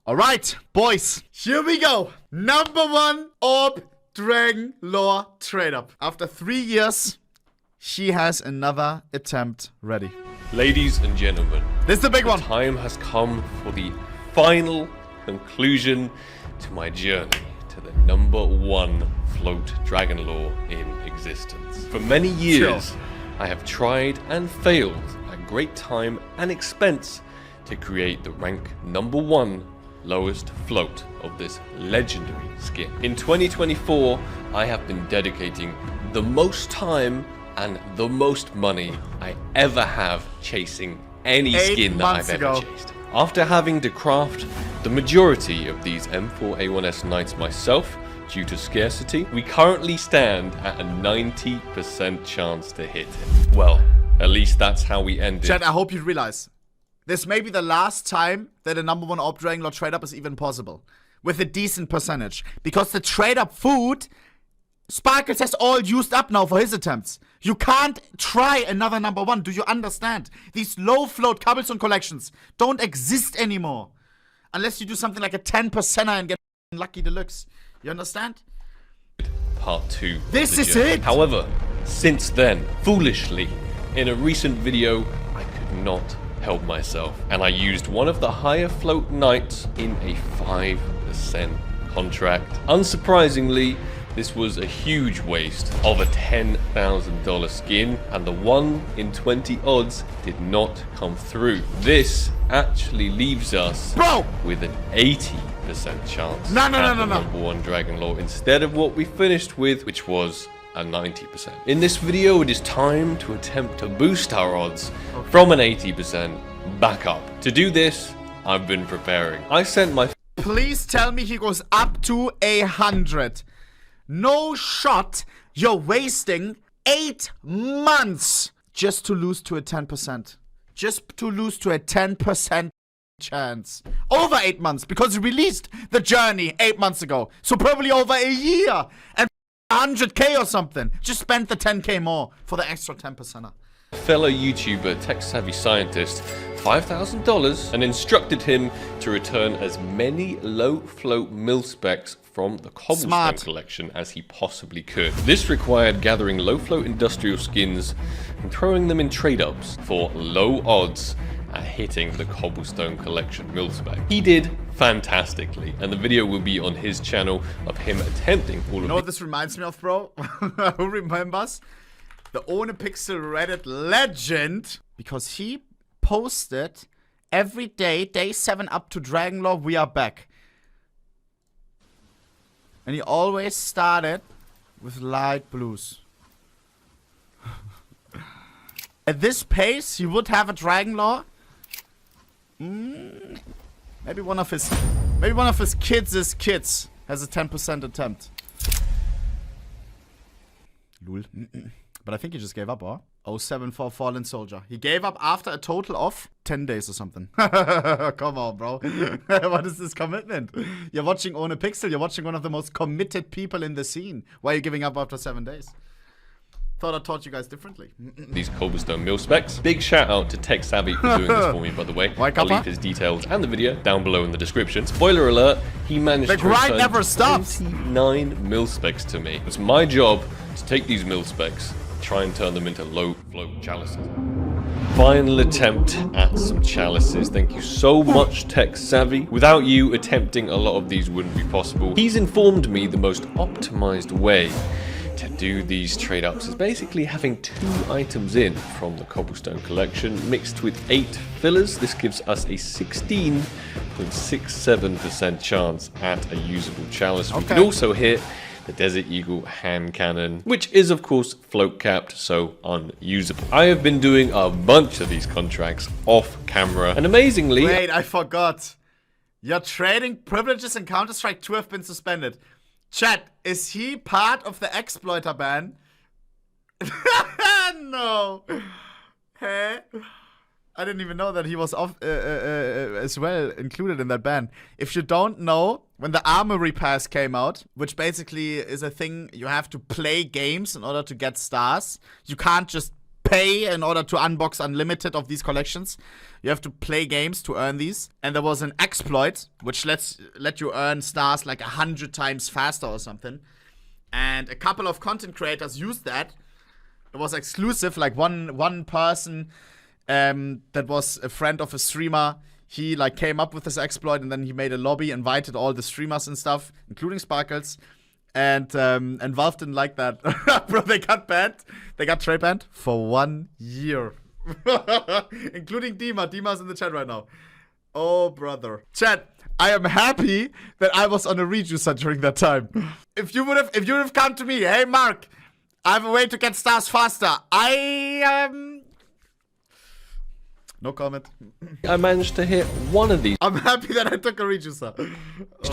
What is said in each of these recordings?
Alright, boys, here we go. Number 1 Orb Dragon Lore trade-up. After 3 years, she has another attempt ready. Ladies and gentlemen, this is the big one. Time has come for the final conclusion to my journey to the number 1 float dragon lore in existence. For many years, I have tried and failed at great time and expense to create the rank number 1 lowest float of this legendary skin. In 2024, I have been dedicating the most time and the most money I ever have chasing any skin that I've ever chased. After having to craft the majority of these M4A1S Knights myself, due to scarcity, we currently stand at a 90% chance to hit it. Well, at least that's how we ended. Chat, I hope you realize, this may be the last time that a number 1 Orb Dragon Lore trade-up is even possible. With a decent percentage. Because the trade-up food, Sparkles has all used up now for his attempts. You can't try another number 1, do you understand? These low float cobblestone collections don't exist anymore. Unless you do something like a 10%er and get lucky deluxe. You understand? Part 2. This is it! However, since then, foolishly, in a recent video, I could not help myself. And I used one of the higher float knights in a 5% contract. Unsurprisingly, this was a huge waste of a $10,000 skin, and the 1 in 20 odds did not come through. This actually leaves us with an 80% chance at the number 1 dragon lore instead of what we finished with, which was a 90%. In this video, it is time to attempt to boost our odds from an 80% back up. To do this, I've been preparing. I sent my... Please tell me he goes up to 100. No shot, you're wasting 8 months just to lose to a 10%. Just to lose to a 10% chance. Over 8 months, because he released the journey 8 months ago. So probably over a year. And 100k or something. Just spend the 10k more for the extra 10%er. Fellow YouTuber, tech-savvy scientist, $5,000 and instructed him to return as many low-float mil-specs from the cobblestone collection as he possibly could. This required gathering low-float industrial skins and throwing them in trade-ups for low odds at hitting the cobblestone collection mil-spec. He did fantastically, and the video will be on his channel of him attempting all of You know what this reminds me of, bro? Who remembers? The ohnepixel Reddit legend, because he posted every day, day 7 up to Dragon Lore, we are back. And he always started with light blues. At this pace, he would have a Dragon Lore. Maybe one of his kids' kids has a 10% attempt. Lul. But I think he just gave up, or? 074 Fallen Soldier. He gave up after a total of 10 days or something. Come on, bro. What is this commitment? You're watching ohnepixel. You're watching one of the most committed people in the scene. Why are you giving up after 7 days? Thought I taught you guys differently. These cobblestone mil specs. Big shout out to Tech Savvy for doing this for me, by the way. I'll leave his details and the video down below in the description. Spoiler alert, he managed to return never stops. 29 mil specs to me. It's my job to take these mil specs, try and turn them into low float chalices. Final attempt at some chalices. Thank you so much, Tech Savvy. Without you, attempting a lot of these wouldn't be possible. He's informed me the most optimized way to do these trade-ups is basically having 2 items in from the cobblestone collection mixed with 8 fillers. This gives us a 16.67% chance at a usable chalice. We can also hit the Desert Eagle hand cannon, which is of course float capped, so unusable. I have been doing a bunch of these contracts off camera, and amazingly— Wait, I forgot. Your trading privileges in Counter-Strike 2 have been suspended. Chat, is he part of the exploiter ban? No. Hey. I didn't even know that he was off as well included in that ban. If you don't know, when the Armory Pass came out, which basically is a thing you have to play games in order to get stars, you can't just pay in order to unbox unlimited of these collections. You have to play games to earn these. And there was an exploit which let you earn stars like 100 times faster or something. And a couple of content creators used that. It was exclusive, like one person that was a friend of a streamer. He like came up with this exploit, and then he made a lobby, invited all the streamers and stuff, including Sparkles. And Valve didn't like that. Bro, they got banned. They got trade banned for 1 year. Including Dima. Dima's in the chat right now. Oh, brother. Chat, I am happy that I was on a rejuicer during that time. If you would have come to me, hey Mark, I have a way to get stars faster. No comment. I managed to hit one of these I'm happy that I took a rejuicer.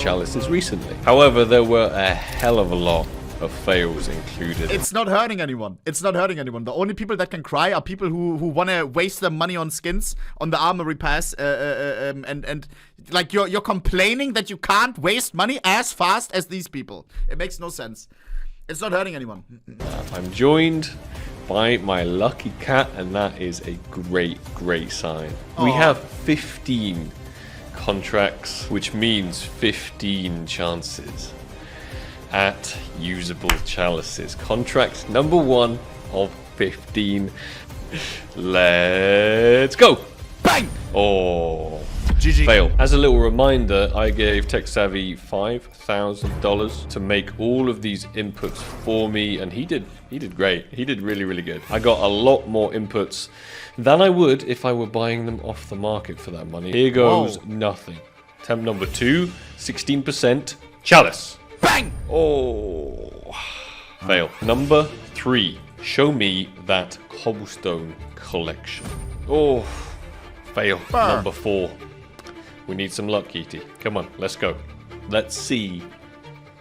chalices recently. However, there were a hell of a lot of fails included. It's not hurting anyone. It's not hurting anyone. The only people that can cry are people who want to waste their money on skins on the armory pass. And like you're complaining that you can't waste money as fast as these people. It makes no sense. It's not hurting anyone. I'm joined by my lucky cat, and that is a great sign. We have 15 contracts, which means 15 chances at usable chalices. Contract number 1 of 15. Let's go. Bang! Oh, GG. fail. As a little reminder, I gave Tech Savvy $5,000 to make all of these inputs for me, and he did great. He did really good. I got a lot more inputs than I would if I were buying them off the market for that money. Here goes nothing. Attempt number 2, 16% chalice. Bang! Oh, fail. Number 3, show me that cobblestone collection. Oh, fail. Number 4, we need some luck, Kitty. Come on, let's go. Let's see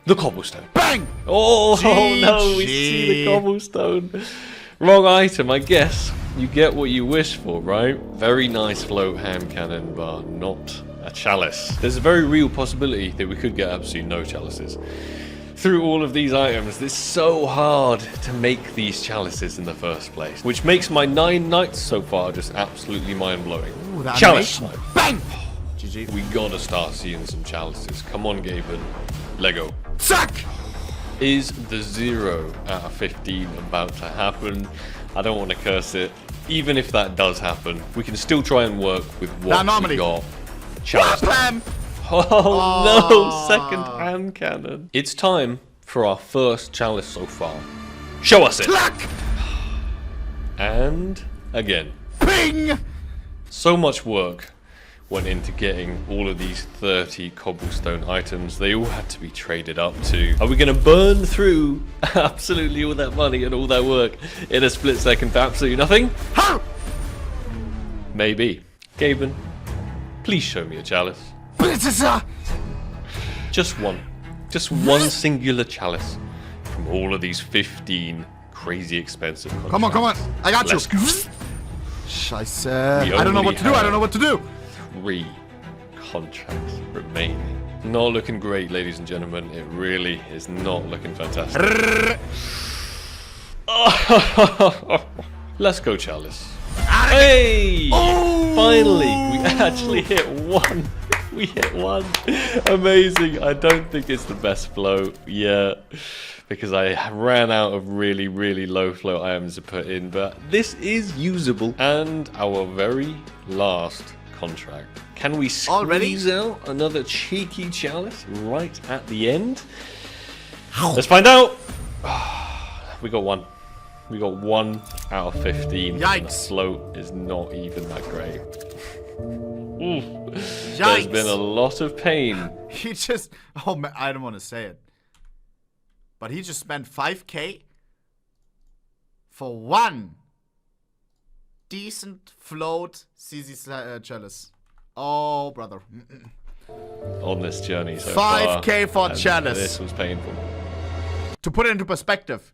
the cobblestone. Bang! Oh no, we see the cobblestone. Wrong item, I guess. You get what you wish for, right? Very nice float hand cannon, but not a chalice. There's a very real possibility that we could get absolutely no chalices. Through all of these items, it's so hard to make these chalices in the first place, which makes my 9 nights so far just absolutely mind-blowing. Chalice! Bang! GG. We gotta start seeing some chalices. Come on, Gaben. Lego. Suck! Is the 0 out of 15 about to happen? I don't want to curse it. Even if that does happen, we can still try and work with what we got. Chalice. Oh no, second hand cannon. It's time for our first chalice so far. Show us it. Clack! And again. Ping! So much work went into getting all of these 30 cobblestone items. They all had to be traded up too. Are we going to burn through absolutely all that money and all that work in a split second for absolutely nothing? How? Maybe. Gaben, please show me a chalice. Just one. Just one singular chalice from all of these 15 crazy expensive contracts. Come on. I got you. Let's go. Scheiße. I don't know what to do. I don't know what to do. 3 contracts remaining. Not looking great, ladies and gentlemen. It really is not looking fantastic. Let's go, chalice. Hey! Oh! Finally, we actually hit 1. We hit 1. Amazing. I don't think it's the best float yet, because I ran out of really low float items to put in, but this is usable. And our very last contract. Can we squeeze out another cheeky chalice right at the end? Let's find out. We got 1. We got 1 out of 15. Yikes. And the float is not even that great. Yikes. There's been a lot of pain. He just... Oh, man, I don't want to say it. But he just spent 5K for 1 decent float CZ chalice. Oh, brother. On this journey so far. 5K for chalice. This was painful. To put it into perspective,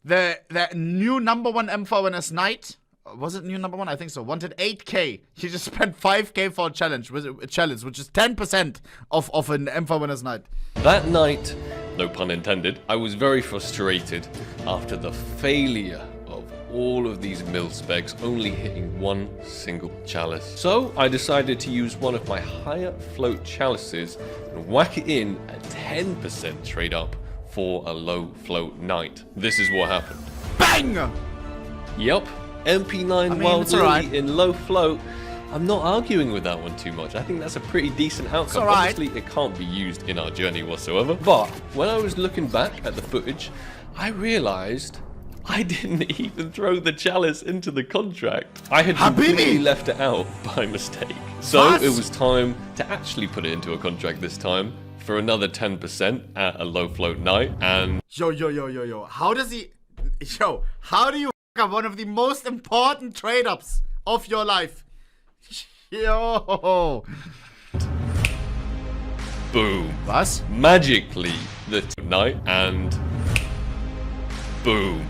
the new #1 M4NS Knight, was it new #1? I think so. Wanted 8K. He just spent 5K for a challenge, which is 10% of an M4NS Knight. That night, no pun intended, I was very frustrated after the failure of all of these mil specs, only hitting one single chalice. So I decided to use one of my higher float chalices and whack it in a 10% trade up for a low float knight. This is what happened. Bang! Yep, MP9 Wild Lily right. in low float. I'm not arguing with that one too much. I think that's a pretty decent outcome. Right. Obviously, it can't be used in our journey whatsoever. But when I was looking back at the footage, I realized I didn't even throw the chalice into the contract. I had completely left it out by mistake. So it was time to actually put it into a contract this time for another 10% at a low float night. And Yo. How does he... Yo, how do you f up one of the most important trade-ups of your life? Yo. boom. Was? Magically, the night and boom.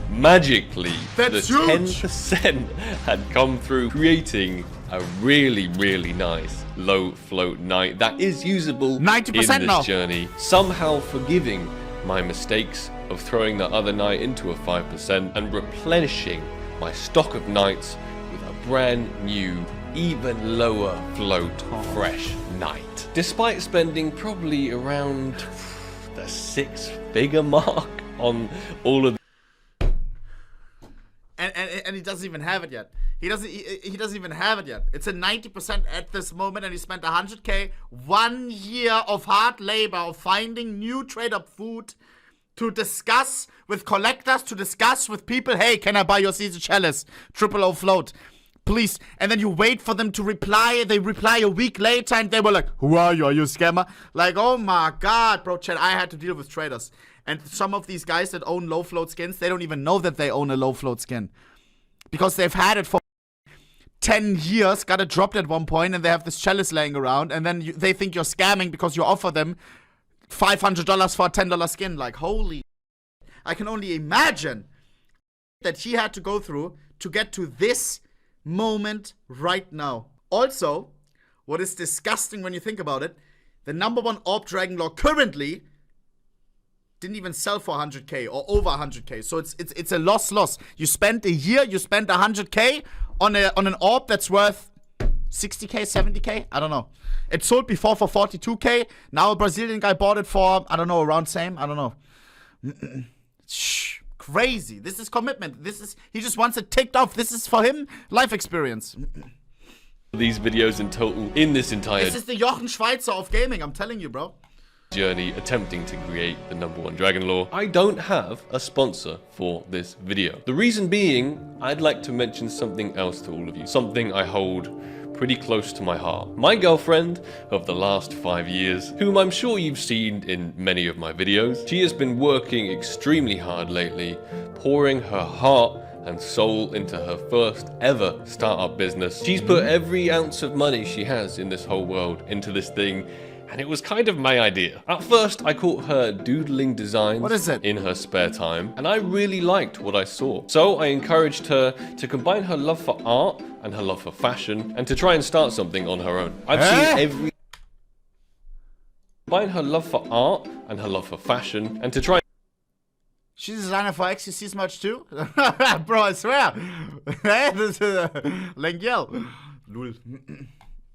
Magically, That's the 10% had come through, creating a really, really nice low float night that is usable 90% in this now. journey, somehow forgiving my mistakes of throwing the other knight into a 5% and replenishing my stock of knights with a brand new, even lower float fresh knight. Despite spending probably around the 6-figure mark on all of and he doesn't even have it yet. He doesn't even have it yet. It's a 90% at this moment, and he spent 100k, 1 year of hard labor of finding new trade-up food to discuss with collectors, to discuss with people, hey, can I buy your Caesar Chalice? Triple O float. Please. And then you wait for them to reply. They reply a week later, and they were like, who are you? Are you a scammer? Like, oh my god, bro, chat, I had to deal with traders. And some of these guys that own low float skins, they don't even know that they own a low float skin. Because they've had it for 10 years, got it dropped at one point, and they have this chalice laying around, and then they think you're scamming because you offer them $500 for a $10 skin. Like, holy... I can only imagine that he had to go through to get to this moment right now. Also, what is disgusting when you think about it, the #1 Orb Dragon Lore currently didn't even sell for 100k or over 100k. So it's a loss. You spent a year, you spent 100k on an orb that's worth 60k, 70k, I don't know. It sold before for 42k. Now a Brazilian guy bought it for, I don't know, around same, I don't know. Shh, crazy. This is commitment. He just wants it ticked off. This is for him life experience. these videos in total in this entire This is the Jochen Schweizer of gaming, I'm telling you, bro. Journey attempting to create the #1 Dragon Lore. I don't have a sponsor for this video. The reason being, I'd like to mention something else to all of you. Something I hold pretty close to my heart. My girlfriend of the last 5 years, whom I'm sure you've seen in many of my videos, she has been working extremely hard lately, pouring her heart and soul into her first ever startup business. She's put every ounce of money she has in this whole world into this thing, and it was kind of my idea. At first, I caught her doodling designs in her spare time, and I really liked what I saw. So I encouraged her to combine her love for art and her love for fashion, and to try and start something on her own. I've seen every... Combine her love for art and her love for fashion, and to try... She's a designer for XQC Smudge too? Bro, I swear. This is Lengyel. Lul.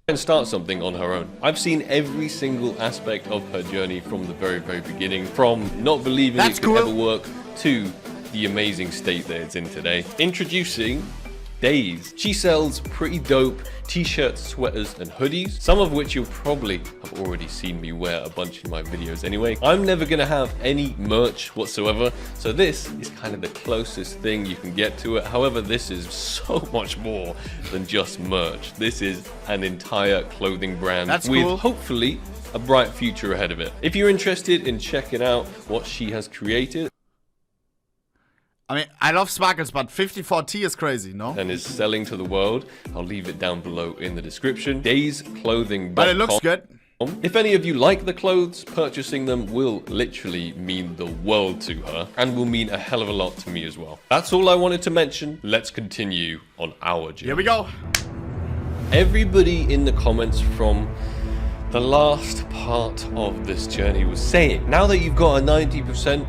And start something on her own. I've seen every single aspect of her journey from the very, very beginning, from not believing it could ever work to the amazing state that it's in today. Introducing Days. She sells pretty dope t-shirts, sweaters, and hoodies, some of which you'll probably have already seen me wear a bunch in my videos anyway. I'm never gonna have any merch whatsoever, so this is kind of the closest thing you can get to it. However, this is so much more than just merch. This is an entire clothing brand with hopefully a bright future ahead of it. If you're interested in checking out what she has created, I mean, I love sparkles, but 54T is crazy, no? And is selling to the world, I'll leave it down below in the description. Daysclothing.com. But it looks good. If any of you like the clothes, purchasing them will literally mean the world to her, and will mean a hell of a lot to me as well. That's all I wanted to mention. Let's continue on our journey. Here we go. Everybody in the comments from the last part of this journey was saying, now that you've got a 90%,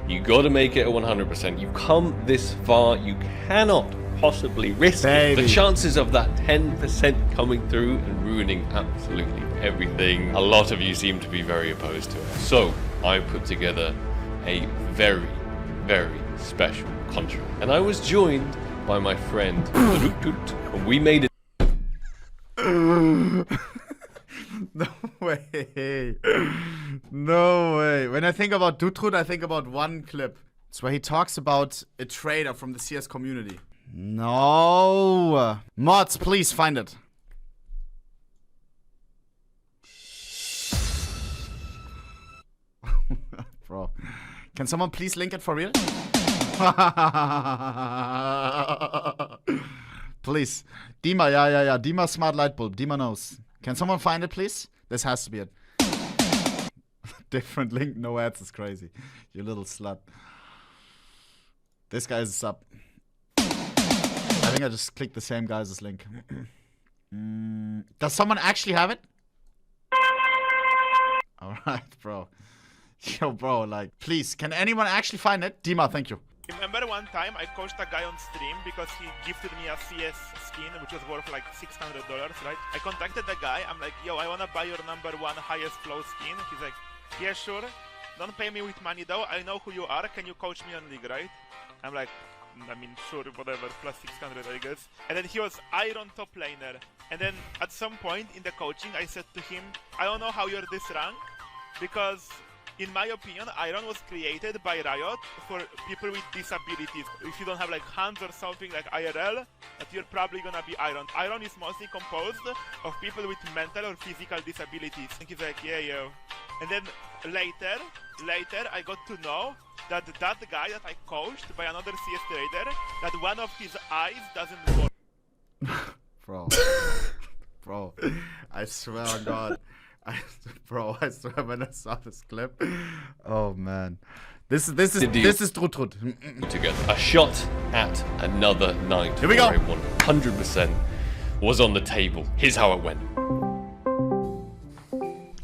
You gotta make it a 100%. You've come this far, you cannot possibly risk it. The chances of that 10% coming through and ruining absolutely everything. A lot of you seem to be very opposed to it. So I put together a very, very special contract. And I was joined by my friend and we made it. No way. No way. When I think about Dutrud, I think about one clip. It's where he talks about a trader from the CS community. No. Mods, please find it. Bro. Can someone please link it for real? Please. Dima, yeah. Dima smart light bulb. Dima knows. Can someone find it, please? This has to be it. Different link, no ads is crazy. You little slut. This guy is a sub. I think I just clicked the same guy's link. Does someone actually have it? Alright, bro. Yo, bro, like, please, can anyone actually find it? Dima, thank you. Remember one time I coached a guy on stream because he gifted me a CS skin which was worth like $600, right? I contacted the guy, I'm like, yo, I wanna buy your number 1 highest flow skin. He's like, yeah, sure. Don't pay me with money though, I know who you are, can you coach me on League, right? I'm like, I mean, sure, whatever, plus 600, I guess. And then he was Iron top laner. And then at some point in the coaching, I said to him, I don't know how you're this rank, because in my opinion, Iron was created by Riot for people with disabilities. If you don't have like hands or something like IRL, that you're probably gonna be Iron. Iron is mostly composed of people with mental or physical disabilities. And he's like, yeah. And then later, I got to know that that guy that I coached by another CS trader, that one of his eyes doesn't work. Bro, I swear on God. I swear when I saw this clip. Oh man. This is Trut. Together. A shot at another night. Here we go. 100% was on the table. Here's how it went.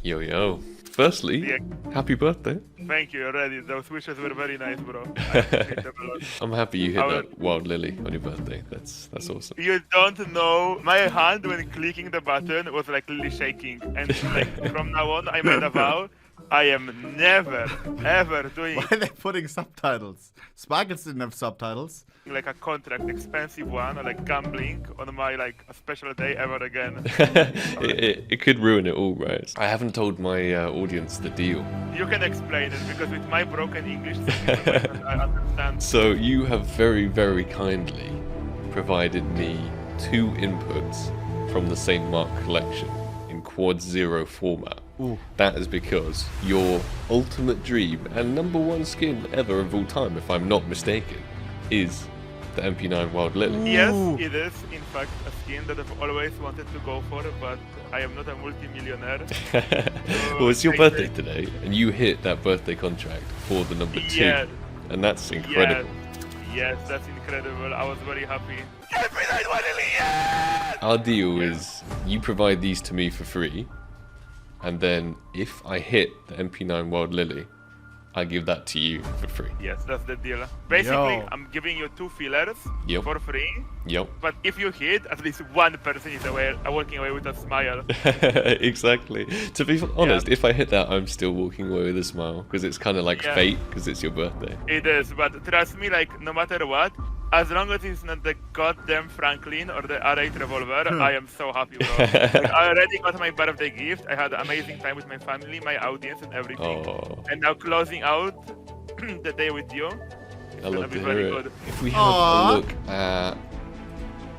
Yo. Firstly, Yeah. happy birthday. Thank you already. Those wishes were very nice, bro. I appreciate them a lot. I'm happy you hit that wild lily on your birthday. That's awesome. You don't know, my hand when clicking the button was like really shaking, and like from now on I made a vow, I am never ever doing Why are they putting subtitles? Sparkles didn't have subtitles. like a contract, expensive one, or like gambling on my like a special day ever again. it could ruin it all, right? I haven't told my audience the deal. You can explain it because with my broken English, I understand. So you have very, very kindly provided me 2 inputs from the St. Mark collection in quad 0 format. Ooh. That is because your ultimate dream and #1 skin ever of all time, if I'm not mistaken, is the MP9 Wild Lily. Yes, it is in fact a skin that I've always wanted to go for, but I am not a multi-millionaire. Well, it's your birthday today, and you hit that birthday contract for the #2. Yeah. And that's incredible. Yes, that's incredible. I was very happy. MP9 Wild Lily, yes! Our deal is you provide these to me for free, and then if I hit the MP9 Wild Lily, I give that to you for free. Yes, that's the deal. Basically, Yo. I'm giving you 2 fillers Yep. for free. Yep. But if you hit, at least one person is walking away with a smile. Exactly. To be honest, if I hit that, I'm still walking away with a smile, because it's kind of like Yeah. fate, because it's your birthday. It is, but trust me, like, no matter what, as long as it's not the goddamn Franklin or the R8 revolver, I am so happy, bro. Like, I already got my birthday gift. I had an amazing time with my family, my audience, and everything. Oh, And now closing out the day with you, it's I gonna love be to very hear good. it. If we have Aww. a look at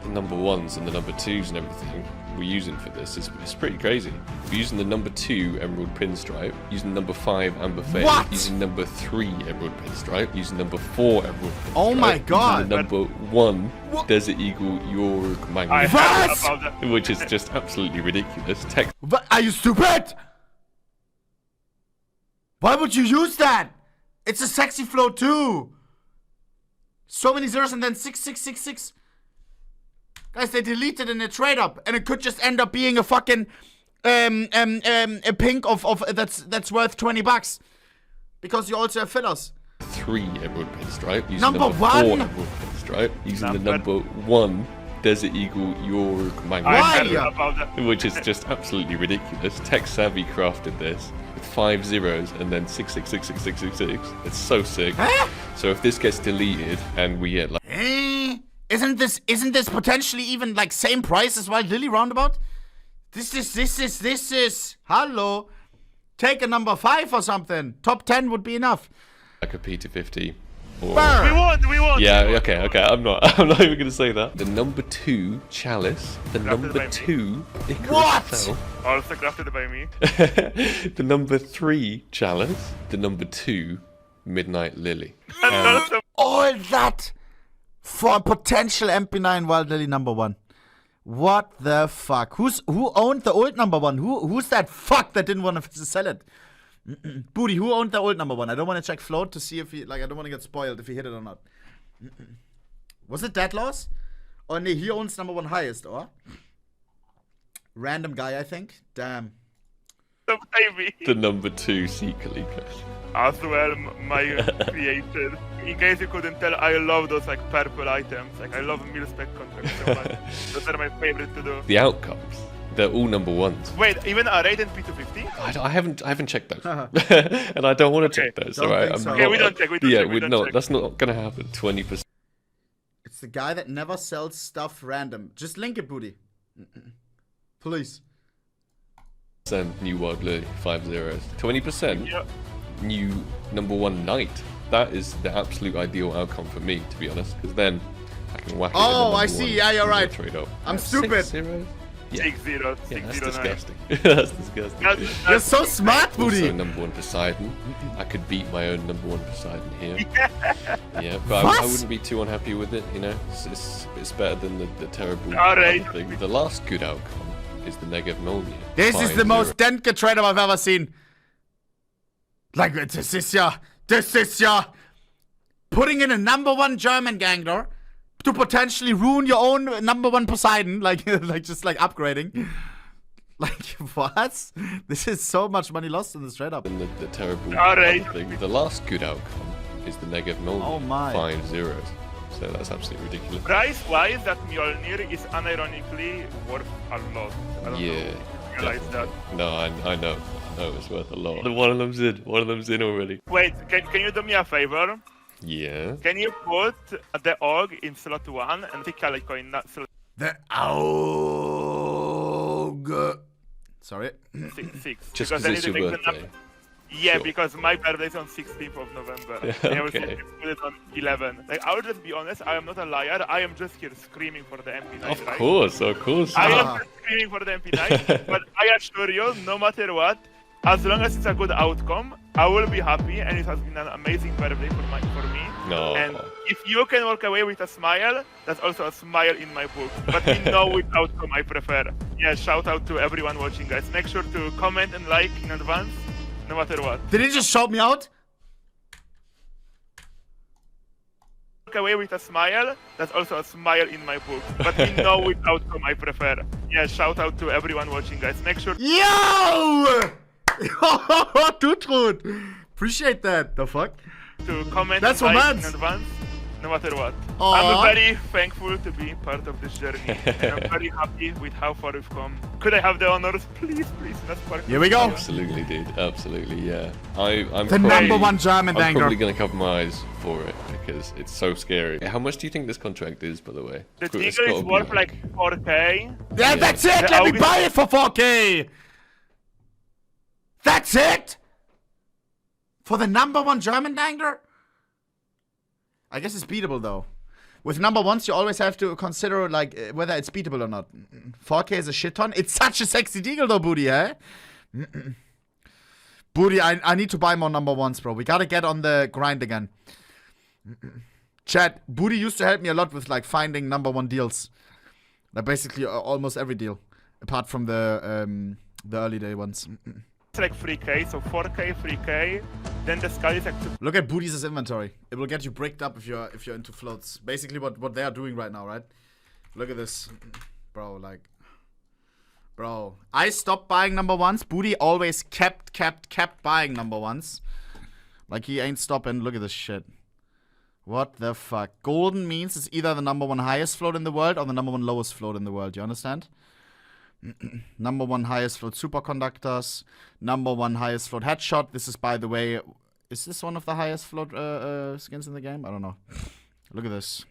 the #1s and the #2s and everything we're using for this, it's pretty crazy. We're using the #2 Emerald Pinstripe, using #5 Amber Fade, What? using #3 Emerald Pinstripe, using #4 Emerald Pinstripe. Oh my God. Using the #1 Desert Eagle York I Magnet, heard What? about that. which is just absolutely ridiculous. What? Are you stupid? Why would you use that? It's a sexy flow too. So many zeros and then 6666. Guys, they deleted in a trade up, and it could just end up being a fucking a pink of that's worth $20 because you also have fillers. 3 Emerald Pinstripe, using Number number 4 one? Emerald Pinstripe, using the number 1 Desert Eagle York Magnet, Why? I heard about that. which is just absolutely ridiculous. Tech Savvy crafted this with 5 zeros and then 6666666. It's so sick. Huh? So if this gets deleted and we get like Isn't this potentially even like same price as Wild Lily roundabout? This is hello. Take a number 5 or something. Top 10 would be enough. a P250 or Burr. We won. yeah, okay. I'm not even gonna say that. The number 2 Chalice, the Crafted number by me. 2 Icarus What? Cell, Also crafted by me. the number 3 Chalice, the number 2 Midnight Lily. And also, All that for a potential MP9 Wild Lily number 1. What the fuck? Who owned the old number 1? Who's that fuck that didn't want to sell it? Booty, who owned the old number 1? I don't want to check float to see if he, like, I don't want to get spoiled if he hit it or not. Was it Dead Loss? Or nee, he owns number 1 highest, or? Random guy, I think. Damn. maybe. The number 2 Sea Calico. As well, my creation. In case you couldn't tell, I love those like purple items. Like I love mil-spec contracts so much. Those are my favorite to do. The outcomes, they're all number 1s. Wait, even a rated P250? I haven't checked those, and I don't want to check those. Don't All right, think so. Okay, we don't check. We don't yeah, check. We don't no, check. that's not gonna happen. 20%. It's the guy that never sells stuff random. Just link it, Booty. Please. New Wild Lily, 5 zeros. 20%. Yeah. New number 1 Knight. That is the absolute ideal outcome for me, to be honest, because then I can whack it. Oh, in the I number see. 1 Yeah, you're right. trade off. I'm 6 stupid. zeros? Yeah. 6-0, Yeah, that's 6-0-9. disgusting. That's disgusting. You're so smart, Booty. Also number 1 Poseidon. I could beat my own number 1 Poseidon here. Yeah, but What? I wouldn't be too unhappy with it, you know. It's better than the terrible Alright. other thing. The last good outcome is the Negev Mjolnir. This is the 5-0. most denke trade I've ever seen. Like, this is ja putting in a number 1 German gangler to potentially ruin your own number 1 Poseidon, like just like upgrading. Like, what? This is so much money lost in this trade up. And the terrible Alright. other thing. The last good outcome is the Negev Mjolnir. Oh my. 5 zeros. So that's absolutely ridiculous. Price-wise, that Mjolnir is unironically worth a lot. I don't know Yeah. if you realize that. No, I know. I know it's worth a lot. One of them's in. One of them's in already. Wait, can you do me a favor? Yeah. Can you put the Og in slot 1 and pick a like in that slot The Aug. Sorry. 6? Just because because then it's it your makes the birthday. number. Yeah, Sure. because my birthday is on 16th of November. And I was Okay. going to put it on 11. Like, I will just be honest, I am not a liar. I am just here screaming for the MP9, Of right? course. I Ah. am just screaming for the MP9, but I assure you, no matter what, as long as it's a good outcome, I will be happy, and it has been an amazing birthday for me. No. And if you can walk away with a smile, that's also a smile in my book. But we know which outcome I prefer. Yeah, shout out to everyone watching, guys. Make sure to comment and like in advance, no matter what. Did he just shout me out? Walk away with a smile, that's also a smile in my book. But we know which outcome I prefer. Yeah, shout out to everyone watching, guys. Make sure Yo! Dude, appreciate that. The fuck? to comment That's and like romance. in advance, no matter what. Aw. I'm very thankful to be part of this journey, and I'm very happy with how far we've come. Could I have the honors, please? That's part. Here we go. Absolutely, dude. Absolutely, yeah. I'm The probably, number 1 German I'm banger. probably gonna cover my eyes for it because it's so scary. How much do you think this contract is, by the way? The It's Deagle gotta is be worth like 4K. Yeah, that's it. The Let me Aug- buy it for 4K. That's it. For the number 1 German dangler? I guess it's beatable though. With number 1s, you always have to consider like whether it's beatable or not. 4K is a shit ton. It's such a sexy deagle though, Booty, eh? Booty, I need to buy more number 1s, bro. We gotta get on the grind again. Chat, Booty used to help me a lot with like finding number 1 deals. Like basically almost every deal, apart from the early day ones. It's like 3K, so 4K, 3K. Then the sky is like Look at Booty's inventory. It will get you bricked up if you're into floats. Basically what they are doing right now, right? Look at this. Bro, like bro. I stopped buying number 1s. Booty always kept buying number 1s. Like, he ain't stopping. Look at this shit. What the fuck? Golden means it's either the number 1 highest float in the world or the number 1 lowest float in the world. You understand? Number 1 highest float superconductors. Number 1 highest float headshot. This is, by the way... Is this one of the highest float skins in the game? I don't know. Look at this.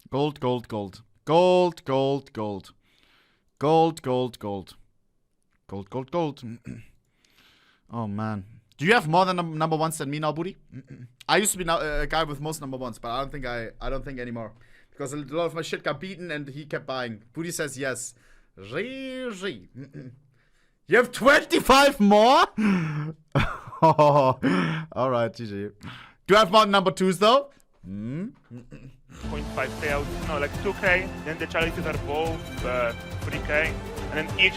Gold, gold, gold. Gold, gold, gold. Gold, gold, gold. Gold, gold, gold. Oh, man. Do you have more than number 1s than me now, Booty? I used to be a guy with most number 1s, but I don't think anymore. Because a lot of my shit got beaten and he kept buying. Booty says yes. You have 25 more? Oh, alright, GG. Do you have more number 2s though? 0.5 payouts, no, like 2k, then the charities are both 3k, and then each...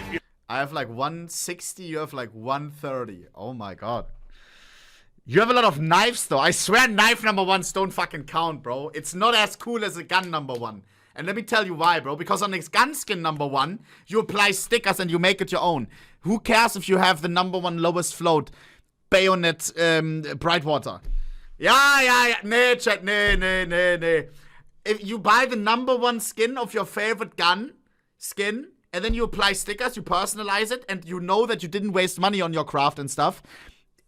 I have like 160, you have like 130. Oh my god. You have a lot of knives though. I swear knife number 1s don't fucking count, bro. It's not as cool as a gun number 1. And let me tell you why, bro. Because on this gun skin number 1, you apply stickers and you make it your own. Who cares if you have the number 1 lowest float bayonet Brightwater? Yeah. Nee, chat, nee. If you buy the number 1 skin of your favorite gun skin, and then you apply stickers, you personalize it, and you know that you didn't waste money on your craft and stuff.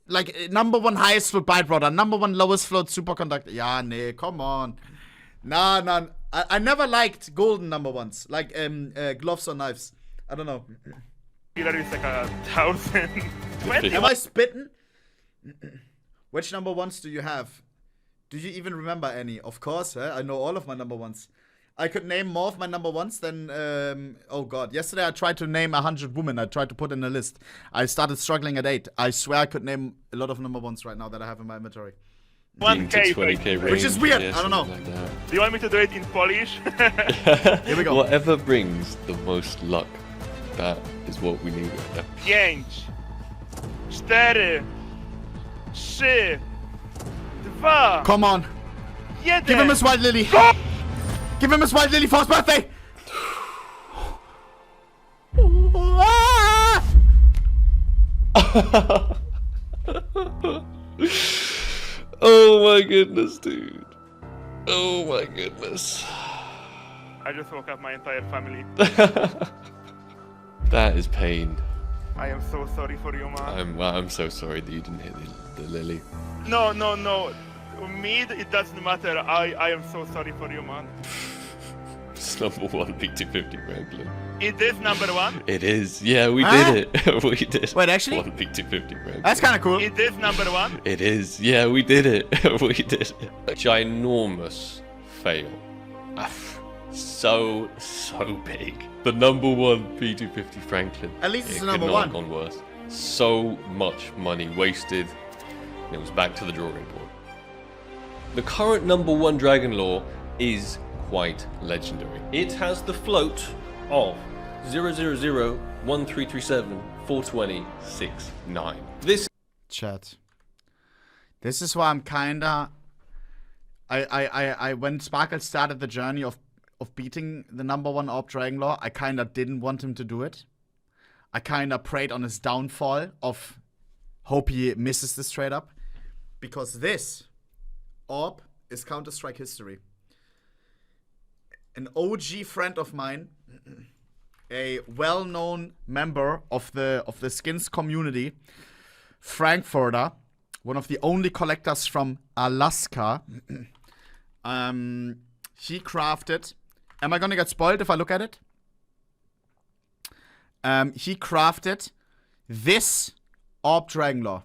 Like, number 1 highest float Byte number 1 lowest float superconductor. Yeah, nee, come on. Nah. I never liked golden number 1s. Like, gloves or knives. I don't know. Killer is like 1,020. Am I spitting? Which number 1s do you have? Do you even remember any? Of course, I know all of my number 1s. I could name more of my number 1s than, oh god. Yesterday I tried to name 100 women. I tried to put in a list. I started struggling at 8. I swear I could name a lot of number 1s right now that I have in my inventory. 1k, 20k range, which is weird. yeah, I don't know. like that. Do you want me to do it in Polish? Here we go. Whatever brings the most luck, that is what we need right now. 5, 4, 3, 2, Come on. 1. Give him his white lily. Give him his white lily for his birthday. Oh my goodness, dude. Oh my goodness. I just woke up my entire family. That is pain. I am so sorry for you, man. I'm so sorry that you didn't hit the lily. No. Mid, it doesn't matter. I am so sorry for you, man. It's number 1 P250 Franklin. It is number 1. It is. Yeah, we did it. We did. Wait, actually? 1 P250 Franklin. That's kind of cool. It is number 1. It is. Yeah, we did it. We did it. A ginormous fail. So big. The number 1 P250 Franklin. At least it's It the number could not 1. have gone worse. So much money wasted. And it was back to the drawing board. The current number 1 Dragon Lore is quite legendary. It has the float of 00013374206.9. This Chat. This is why I'm kinda... I when Sparkle started the journey of beating the number 1 Orb Dragon Lore, I kinda didn't want him to do it. I kinda prayed on his downfall of hope he misses this straight up. Because this Orb is Counter-Strike history. An OG friend of mine, a well-known member of the skins community, Frankfurter, one of the only collectors from Alaska, he crafted... Am I gonna get spoiled if I look at it? He crafted this Orb Dragon Lore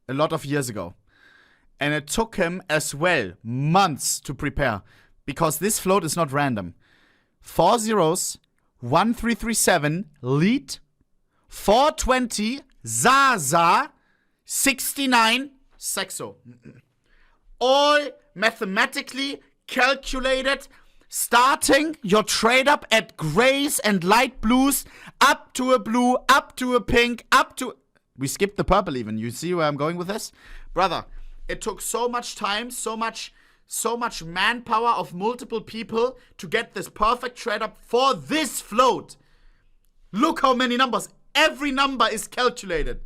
a lot of years ago. And it took him as well months to prepare. Because this float is not random. 4 zeros, 1337, lead, 420, Zaza, 69, Sexo. All mathematically calculated, starting your trade up at grays and light blues, up to a blue, up to a pink, up to... We skipped the purple even. You see where I'm going with this? Brother, it took so much time, so much manpower of multiple people to get this perfect trade up for this float. Look how many numbers. Every number is calculated.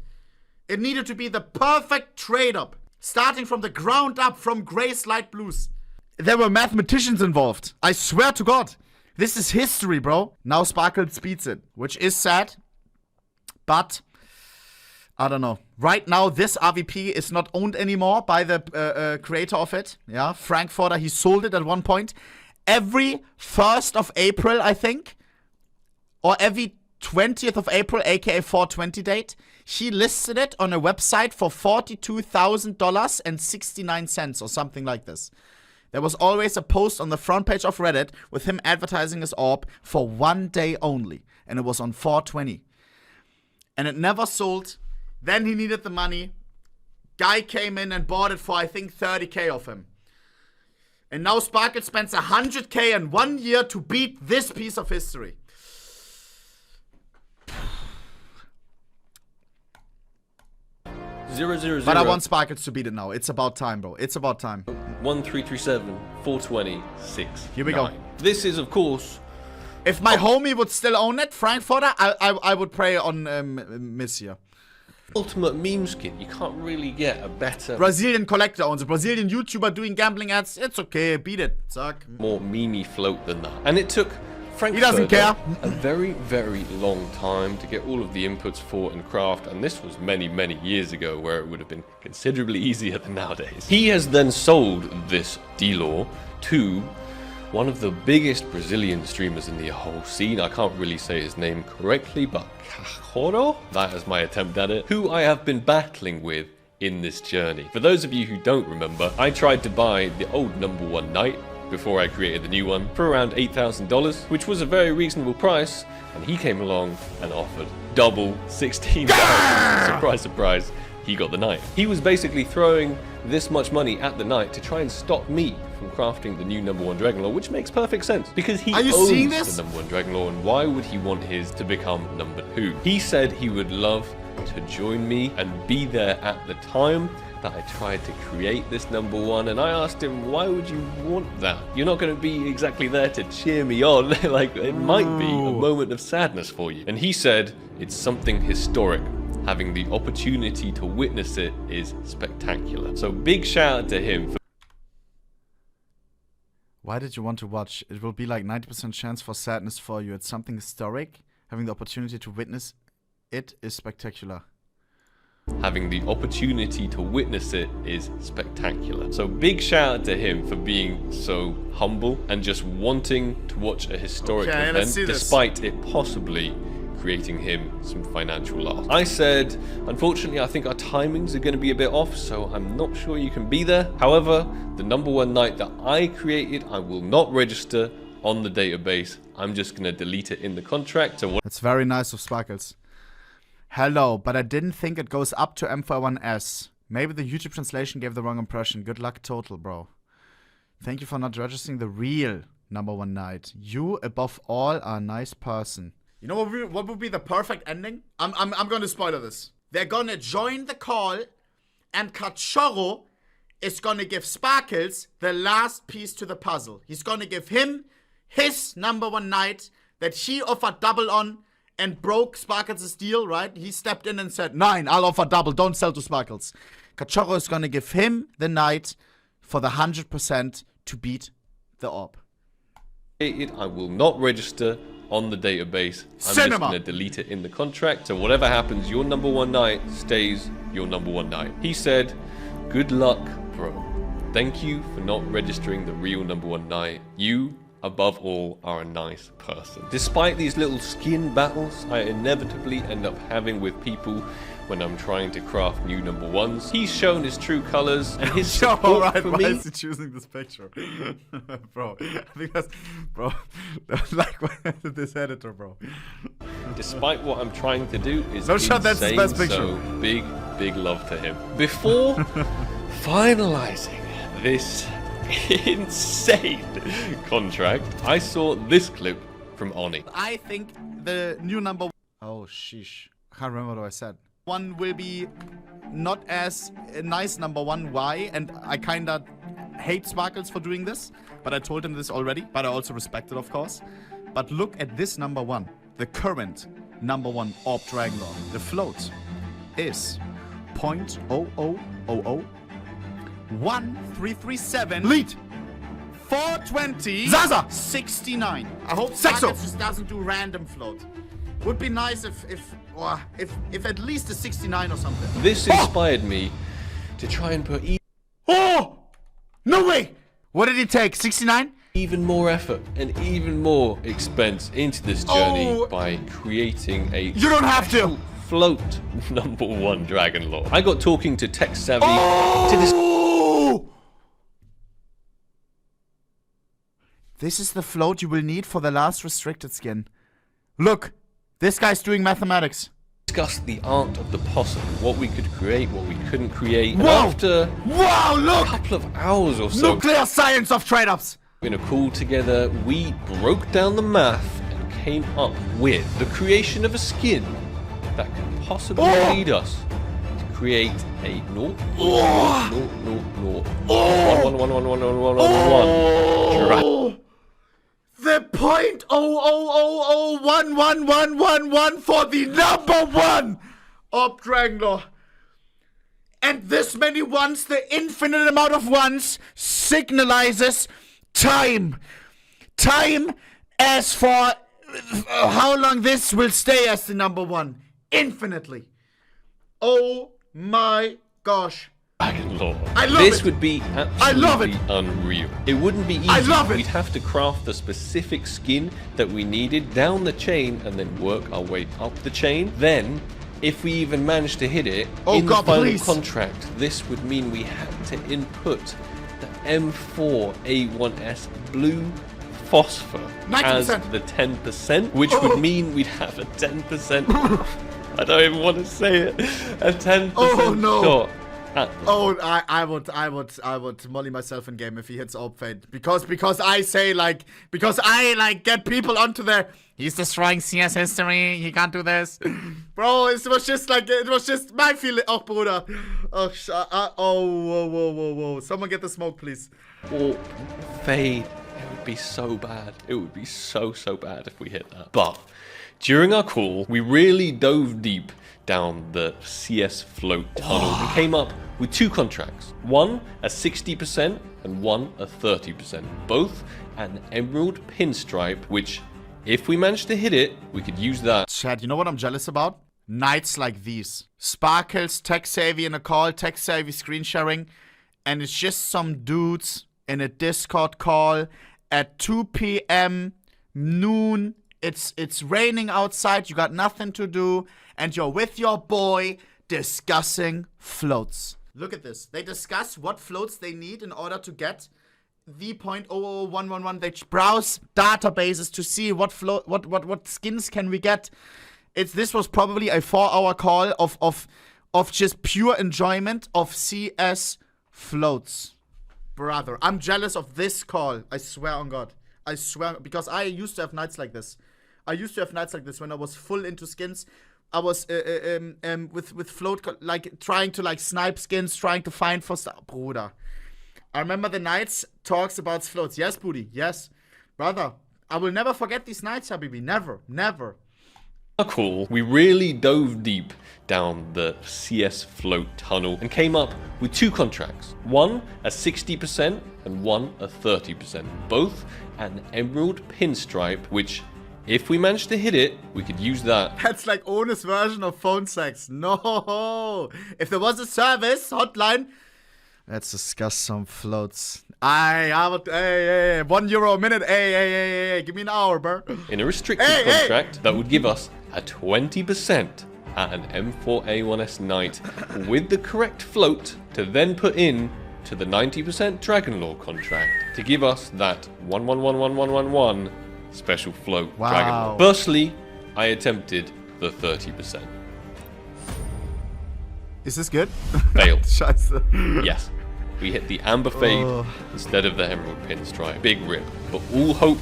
It needed to be the perfect trade-up. Starting from the ground up, from Gray's Light Blues. There were mathematicians involved. I swear to God. This is history, bro. Now Sparkles beats it, which is sad. But, I don't know. Right now, this RVP is not owned anymore by the creator of it. Yeah, Frankfurter, he sold it at one point. Every 1st of April, I think, or every 20th of April, aka 420 date, he listed it on a website for $42,000.69 or something like this. There was always a post on the front page of Reddit with him advertising his orb for 1 day only. And it was on 420. And it never sold. Then he needed the money. Guy came in and bought it for, I think, 30k of him. And now Sparkle spends 100k in 1 year to beat this piece of history. But I want Sparkles to beat it now. It's about time, bro. It's about time. 1337 420 6. Here we go. This is, of course. If my homie would still own it, Frankfurter, I would pray on Miss here. Ultimate meme skin. You can't really get a better. Brazilian collector owns a Brazilian YouTuber doing gambling ads. It's okay. Beat it. Suck. More memey float than that. And it took He doesn't care. a very, very long time to get all of the inputs for and craft, and this was many, many years ago where it would have been considerably easier than nowadays. He has then sold this D-Law to one of the biggest Brazilian streamers in the whole scene. I can't really say his name correctly, but Cajoro? That is my attempt at it. Who I have been battling with in this journey. For those of you who don't remember, I tried to buy the old #1 Knight before I created the new one for around $8,000, which was a very reasonable price, and he came along and offered double $16,000. Surprise, surprise, he got the Knight. He was basically throwing this much money at the Knight to try and stop me from crafting the new #1 Dragon Lore, which makes perfect sense because he owns the #1 Dragon Lore, and why would he want his to become #2? He said he would love to join me and be there at the time that I tried to create this #1, and I asked him, why would you want that? You're not going to be exactly there to cheer me on. Like, it might be a moment of sadness for you. And he said, it's something historic. Having the opportunity to witness it is spectacular. So big shout out to him. Why did you want to watch? It will be like 90% chance for sadness for you. It's something historic. Having the opportunity to witness it is spectacular. Having the opportunity to witness it is spectacular. So big shout out to him for being so humble and just wanting to watch a historic event despite it possibly creating him some financial loss. I said, unfortunately, I think our timings are going to be a bit off, so I'm not sure you can be there. However, the #1 Knight that I created, I will not register on the database. I'm just going to delete it in the contract. So that's very nice of Sparkles. Hello, but I didn't think it goes up to M41S. Maybe the YouTube translation gave the wrong impression. Good luck total, bro. Thank you for not registering the real #1 Knight. You, above all, are a nice person. You know what would be the perfect ending? I'm gonna spoiler this. They're gonna join the call, and Cachorro is gonna give Sparkles the last piece to the puzzle. He's gonna give him his #1 Knight that he offered double on and broke Sparkles' deal, right? He stepped in and said, 9, I'll offer double, don't sell to Sparkles. Cachorro is gonna give him the Knight for the 100% to beat the orb. I will not register on the database. I'm just going to delete it in the contract. So whatever happens, your #1 Knight stays your #1 Knight. He said, good luck, bro. Thank you for not registering the real #1 Knight. You, above all, are a nice person. Despite these little skin battles I inevitably end up having with people when I'm trying to craft new #1s, he's shown his true colors and his support for me. Why is he choosing this picture? Bro, I think that's, bro, like this editor, bro. Despite what I'm trying to do is no shot, that's his best picture. So big love to him. Before finalizing this insane contract, I saw this clip from Oni. I think the new #1. Oh sheesh, I can't remember what I said. One will be not as a nice #1. Why? And I kinda hate Sparkles for doing this, but I told him this already. But I also respect it, of course. But look at this #1, the current #1 Orb Dragon Lore. The float is 0.00001337. Lead. 420. Zaza. 69. I hope Sexo. Targets just doesn't do random float. Would be nice if at least a 69 or something. This inspired me to try and put Oh! No way! What did it take? 69? even more effort and even more expense into this journey Oh. by creating a You don't have to. special float #1 Dragon Lore. I got talking to Tech Savvy to this. Oh! This is the float you will need for the last restricted skin. Look, this guy's doing mathematics. Discuss the art of the possible, what we could create, what we couldn't create. And Whoa! after Wow, a look! couple of hours or so Nuclear science of trade-ups. in a call together, we broke down the math and came up with the creation of a skin that could possibly Oh! lead us to create a 0 Oh! 0 The .000011111 for the #1 of Dragon Lore. And this many ones, the infinite amount of ones, signalizes time. Time as for how long this will stay as the #1. Infinitely. Oh my gosh. Dragon Lore. I love this it. would be I love it. absolutely unreal. It wouldn't be easy. I love it. We'd have to craft the specific skin that we needed down the chain and then work our way up the chain. Then, if we even managed to hit it Oh in God, the final please. contract, this would mean we had to input the M4A1S blue phosphor as 90%. the 10%, which Oh. would mean we'd have a 10%. I don't even want to say it. A 10% Oh, no. shot. At the Oh, I would molly myself in game if he hits Orb Fade because I get people onto their he's destroying CS history. He can't do this, bro. It was just my feeling. Oh, Bruder. Oh, whoa. Someone get the smoke, please. or fade. It would be so bad. It would be so bad if we hit that. But during our call, we really dove deep down the CS float tunnel and came up with two contracts. One a 60% and one a 30%. Both an emerald pinstripe, which if we managed to hit it, we could use that. Chad, you know what I'm jealous about? Nights like these. Sparkles, tech savvy in a call, tech savvy screen sharing, and it's just some dudes in a Discord call at 2 p.m. noon. It's raining outside, you got nothing to do, and you're with your boy discussing floats. Look at this. They discuss what floats they need in order to get the .00111. They browse databases to see what skins can we get. This was probably a 4-hour call of just pure enjoyment of CS floats. Brother, I'm jealous of this call. I swear on God. I swear, because I used to have nights like this. When I was full into skins. I was with float, like trying to snipe skins, trying to find for stuff. Bruder, I remember the nights talks about floats. Yes, Booty. Yes, brother. I will never forget these nights, Habibi. Never. Cool. We really dove deep down the CS float tunnel and came up with two contracts. One a 60% and one a 30%. Both an emerald pinstripe, which if we managed to hit it, we could use that. That's like Ohne's version of phone sex. No. If there was a service hotline, let's discuss some floats. I would. Hey, €1 a minute. Hey, give me an hour, bro. In a restricted contract that would give us a 20% at an M4A1S night with the correct float to then put in to the 90% Dragon Lore contract to give us that 111111 special float Dragon Lore. Firstly, I attempted the 30%. Is this good? Failed. Scheiße. Yes, we hit the amber fade instead of the emerald pinstripe. Big rip, but all hope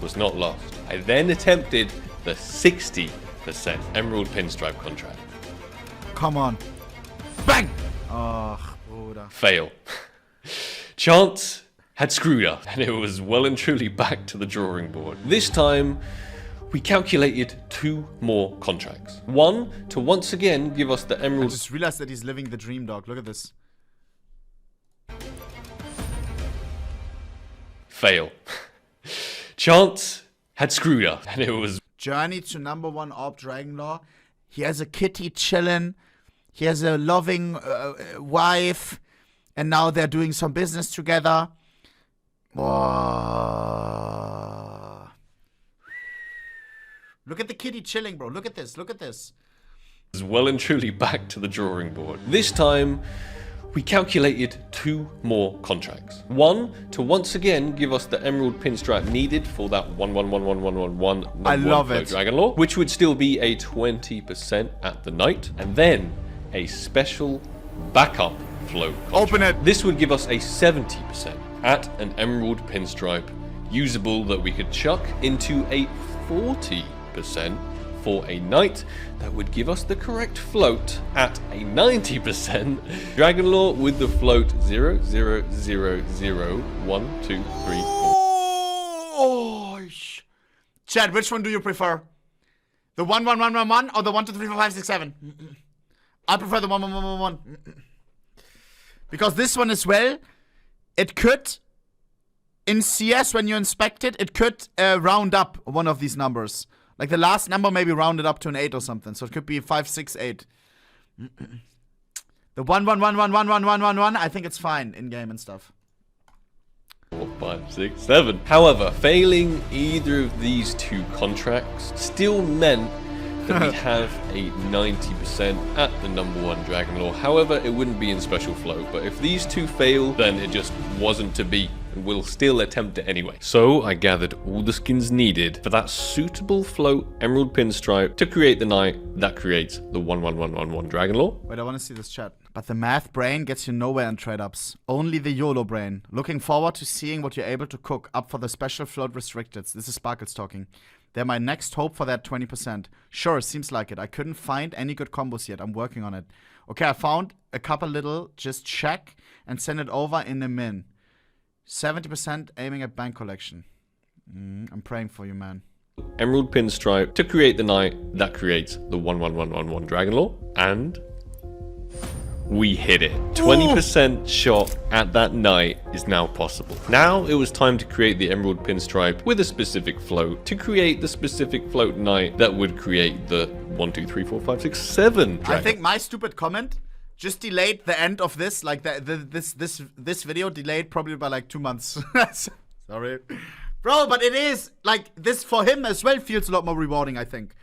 was not lost. I then attempted the 60% emerald pinstripe contract. Come on. Bang! Oh, Bruder. Fail. Chance had screwed us, and it was well and truly back to the drawing board. This time, we calculated 2 more contracts. One to once again give us the I emerald. just realized that he's living the dream, dog. Look at this. Fail. Chance had screwed up, and it was Journey to #1 orb dragon lore. He has a kitty chillin'. He has a loving wife. And now they're doing some business together. Whoa. Look at the kitty chilling, bro. Look at this. Look at this. well and truly back to the drawing board. This time, we calculated 2 more contracts. One to once again give us the emerald pinstripe needed for that 1111111 I love float it. dragon lore, which would still be a 20% at the night, and then a special backup float contract. Open it. This would give us a 70% at an emerald pinstripe usable that we could chuck into a 40% for a night that would give us the correct float at a 90% dragon lore with the float 0000123. Oh, Chad, which one do you prefer? The 11111 or the 1 2 3 4 5 6 7? I prefer the 11111. Because this one as well, it could, in CS when you inspect it, it could round up one of these numbers. Like the last number maybe rounded up to an 8 or something. So it could be 5 6 8. The 111111111, I think it's fine in game and stuff. 4, 5, 6, 7. However, failing either of these 2 contracts still meant that we'd have a 90% at the #1 dragon lore. However, it wouldn't be in special float, but if these 2 fail, then it just wasn't to be, and we'll still attempt it anyway. So I gathered all the skins needed for that suitable float emerald pinstripe to create the knight that creates the 11111 dragon lore. Wait, I want to see this chat. But the math brain gets you nowhere in trade-ups. Only the YOLO brain. Looking forward to seeing what you're able to cook up for the special float restricteds. This is Sparkles talking. They're my next hope for that 20%. Sure, seems like it. I couldn't find any good combos yet. I'm working on it. Okay, I found a couple little. Just check and send it over in a min. 70% aiming at bank collection. I'm praying for you, man. Emerald pinstripe to create the knight that creates the 11111 dragon lore, and we hit it. 20% shot at that knight is now possible. Now it was time to create the emerald pinstripe with a specific float to create the specific float knight that would create the 1 2 3 4 5 6 7 dragon. I think my stupid comment just delayed the end of this, like this video delayed probably by like 2 months. Sorry. Bro, but it is, like, this for him as well feels a lot more rewarding, I think.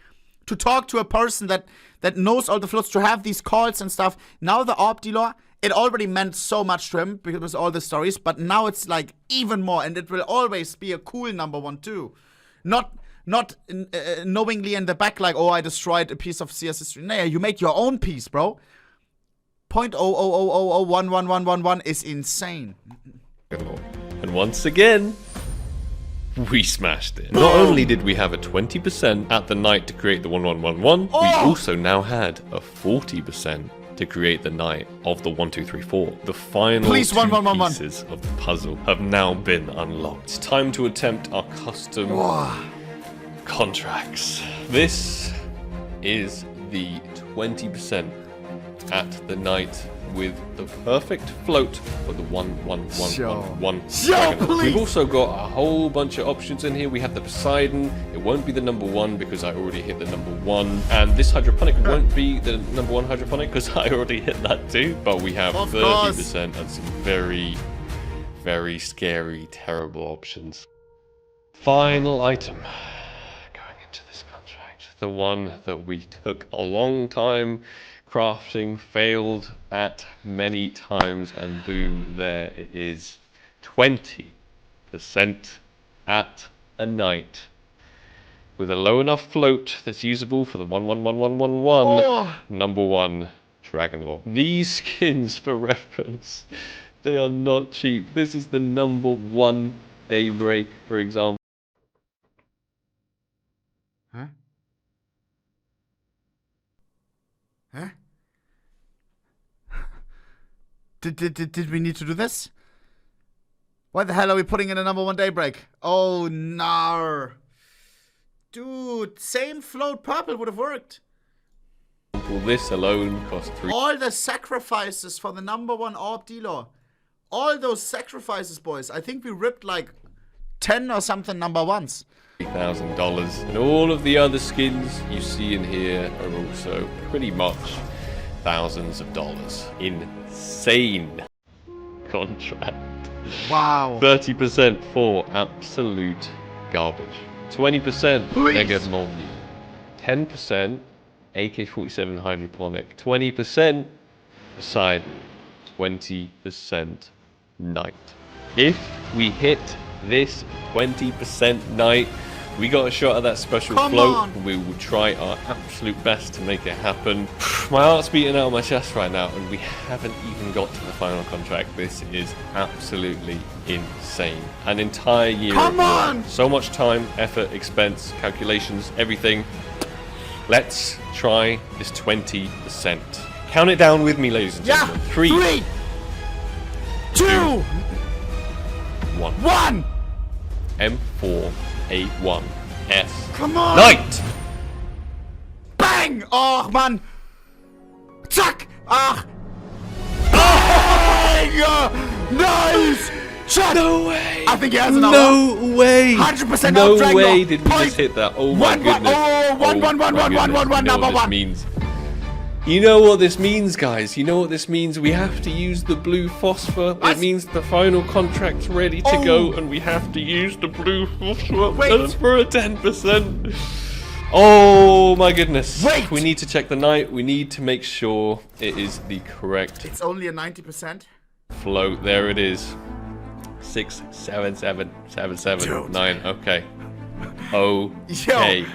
To talk to a person that knows all the floats, to have these calls and stuff. Now the orb dealer, it already meant so much to him because of all the stories, but now it's like even more, and it will always be a cool #1 too. Not knowingly in the back like, oh, I destroyed a piece of CS history. No, you made your own piece, bro. 0.000011111 is insane. And once again, we smashed it. Not only did we have a 20% at the night to create the 1111, we also now had a 40% to create the night of the 1 2 3 4. The final 2 pieces of the puzzle have now been unlocked. It's time to attempt our custom contracts. This is the 20% at the night with the perfect float for the 11111 dragon. We've also got a whole bunch of options in here. We have the Poseidon. It won't be the #1 because I already hit the #1, and this hydroponic won't be the #1 hydroponic because I already hit that too. But we have 30% and some very, very scary, terrible options. Final item going into this contract, the one that we took a long time crafting, failed at many times, and boom, there it is. 20% at a night with a low enough float that's usable for the 11111 #1 dragon lore. These skins, for reference, they are not cheap. This is the #1 Daybreak, for example. Huh? Did we need to do this? Why the hell are we putting in a #1 Daybreak? Oh no. Dude, same float purple would have worked. This alone cost 3. All the sacrifices for the number 1 orb dealer. All those sacrifices, boys. I think we ripped like 10 or something number 1s. $3,000. And all of the other skins you see in here are also pretty much thousands of dollars. Insane contract. Wow. 30% for absolute garbage. 20% mega non-view. 10% AK-47 hydroponic. 20% Poseidon. 20% Knight. If we hit this 20% Knight, we got a shot at that special float. We will try our absolute best to make it happen. My heart's beating out of my chest right now, and we haven't even got to the final contract. This is absolutely insane. An entire year. Come on! So much time, effort, expense, calculations, everything. Let's try this 20%. Count it down with me, ladies and gentlemen. 3, 2, 1. M4A1 S. Come on! Knight! Bang! Oh, man! Zack! Ah! Bang! Nice! Shot! No way! I think he has another. No way! 100% No off way Dragonlord. did we just hit that. Oh my goodness. Number 1. Means. You know what this means, guys. You know what this means. We have to use the blue phosphor. It means the final contract's ready to go, and we have to use the blue phosphor for a 10%. Oh my goodness. Wait! We need to check the Knight. We need to make sure it is the correct It's only a 90%. float. There it is. 6, 7, 7, 7, 7, Dude. 9. Okay. Okay.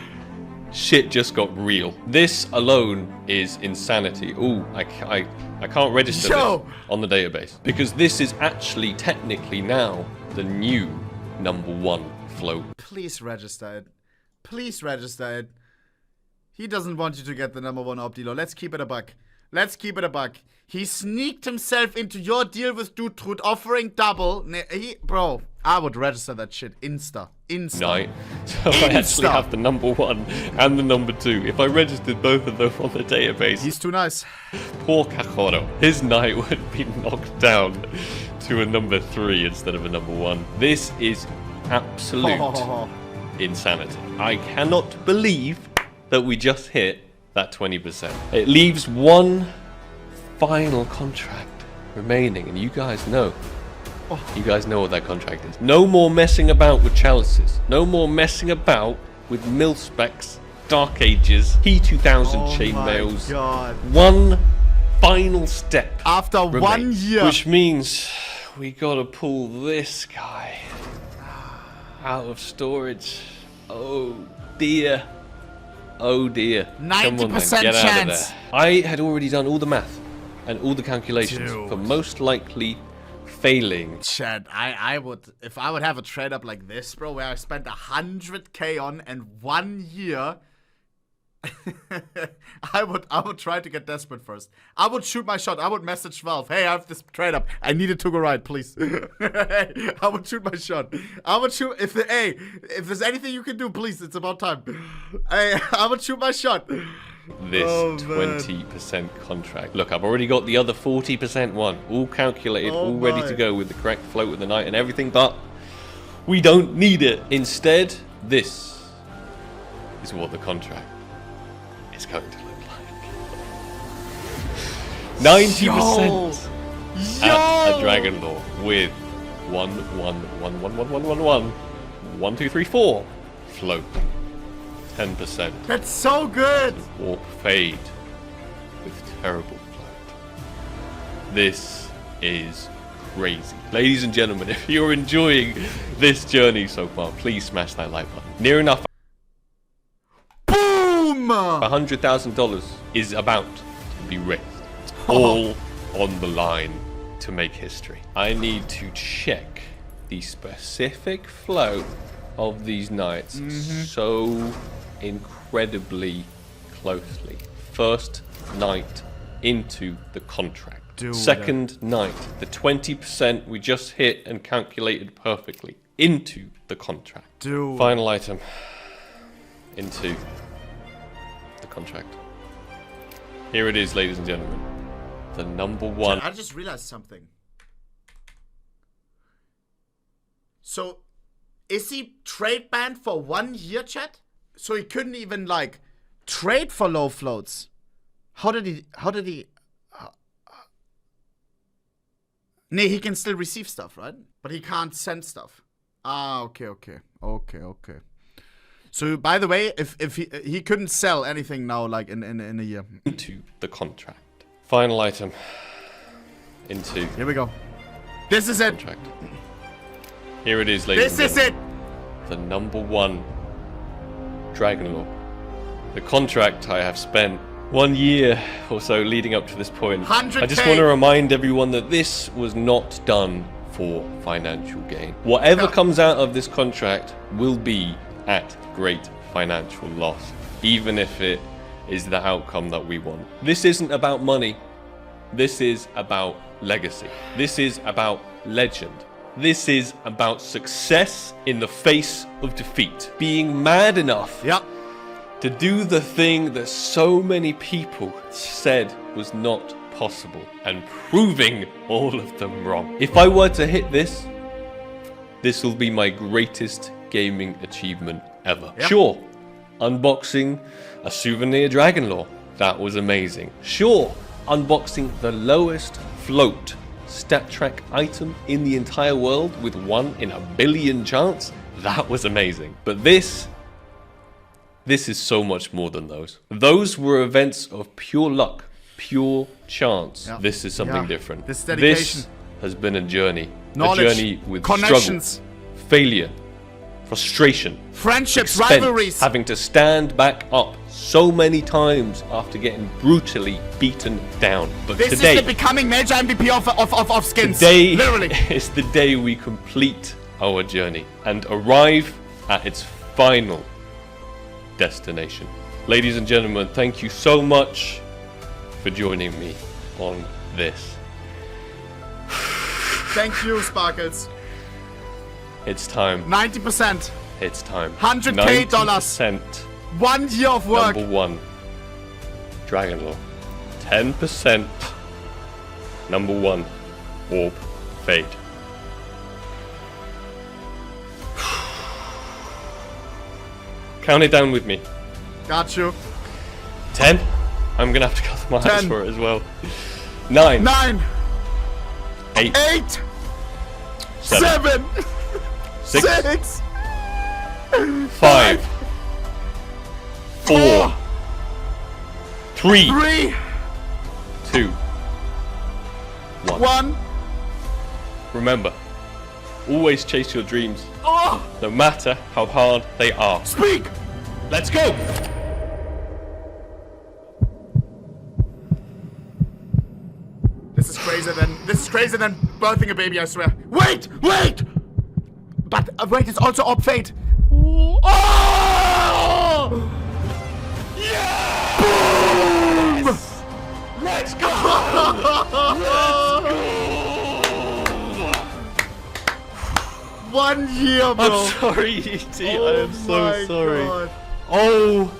Shit just got real. This alone is insanity. Ooh, I can't register this on the database because this is actually technically now the new number 1 float. Please register it. Please register it. He doesn't want you to get the number 1 op dealer. Let's keep it a buck. Let's keep it a buck. He sneaked himself into your deal with Dude Truth, offering double. Bro, I would register that shit insta. Night. So I actually have the number 1 and the number 2. If I registered both of them on the database, He's too nice. poor Cajoro, his Knight would be knocked down to a number 3 instead of a number 1. This is absolute insanity. I cannot believe that we just hit that 20%. It leaves one final contract remaining, and you guys know. You guys know what that contract is. No more messing about with chalices. No more messing about with mil-specs, Dark Ages, P2000 chainmails. God. One final step. After remains, 1 year. which means we gotta pull this guy out of storage. Oh dear. Oh dear. 90% get out of chance. there. I had already done all the math and all the calculations for most likely failing. Chad, I would, if I would have a trade up like this, bro, where I spent 100k on and 1 year, I would try to get desperate first. I would shoot my shot. I would message Valve, hey, I have this trade up. I need it to go right, please. I would shoot my shot. I would shoot, if there's anything you can do, please, it's about time. I would shoot my shot. This 20% contract. Look, I've already got the other 40% one, all calculated, all ready to go with the correct float with the Knight and everything, but we don't need it. Instead, this is what the contract is going to look like. 90% at a Dragon Lore with 1 2 3 4 float. 10%. That's so good. Or fade with terrible float. This is crazy. Ladies and gentlemen, if you're enjoying this journey so far, please smash that like button. Near enough. Boom! $100,000 is about to be raised. All on the line to make history. I need to check the specific float of these Knights so incredibly closely. First Knight into the contract. Second Knight, the 20% we just hit and calculated perfectly into the contract. Final item. into the contract. Here it is, ladies and gentlemen. The number one. I just realized something. So, is he trade banned for 1 year, chat? So he couldn't even, like, trade for low floats. How did he... Nee, he can still receive stuff, right? But he can't send stuff. Ah, okay. So, by the way, if he couldn't sell anything now, like, in a year. Into the contract. Final item. Into Here we go. This is it. contract. Here it is, ladies This and is gentlemen. it. The number one Dragon Lore. The contract I have spent 1 year or so leading up to this point. 100K. I just want to remind everyone that this was not done for financial gain. Whatever comes out of this contract will be at great financial loss, even if it is the outcome that we want. This isn't about money. This is about legacy. This is about legend. This is about success in the face of defeat. Being mad enough to do the thing that so many people said was not possible and proving all of them wrong. If I were to hit this, this will be my greatest gaming achievement ever. Sure, unboxing a souvenir Dragon Lore, that was amazing. Sure, unboxing the lowest float stat track item in the entire world with 1 in a billion chance, that was amazing. But this is so much more than those. Those were events of pure luck, pure chance. This is something different. This dedication. This has been a journey. Knowledge, a journey with connections, struggle, failure, frustration, friendships, expense, rivalries, having to stand back up so many times after getting brutally beaten down. But this today, is the becoming major MVP of skins. today literally is the day we complete our journey and arrive at its final destination. Ladies and gentlemen, thank you so much for joining me on this. Thank you, Sparkles. It's time. 90%. It's time. $100K. 90% 1 year of work. number one Dragon Lore. 10% number one Orb Fade. Count it down with me. Got you. 10. I'm gonna have to cut my eyes 10. for it as well. 9. 9. 8. 8. 7. 6. 6. 5. 4. 3. 3. 2. 1. 1. Remember, always chase your dreams, Oh, no matter how hard they are. speak. Let's go! This is crazier than birthing a baby, I swear. Wait! But wait, it's also Orb Fate. Oh! Yeah! Boom! Let's go! Let's go! 1 year, bro. I'm sorry, ET. I am so my sorry. God. Oh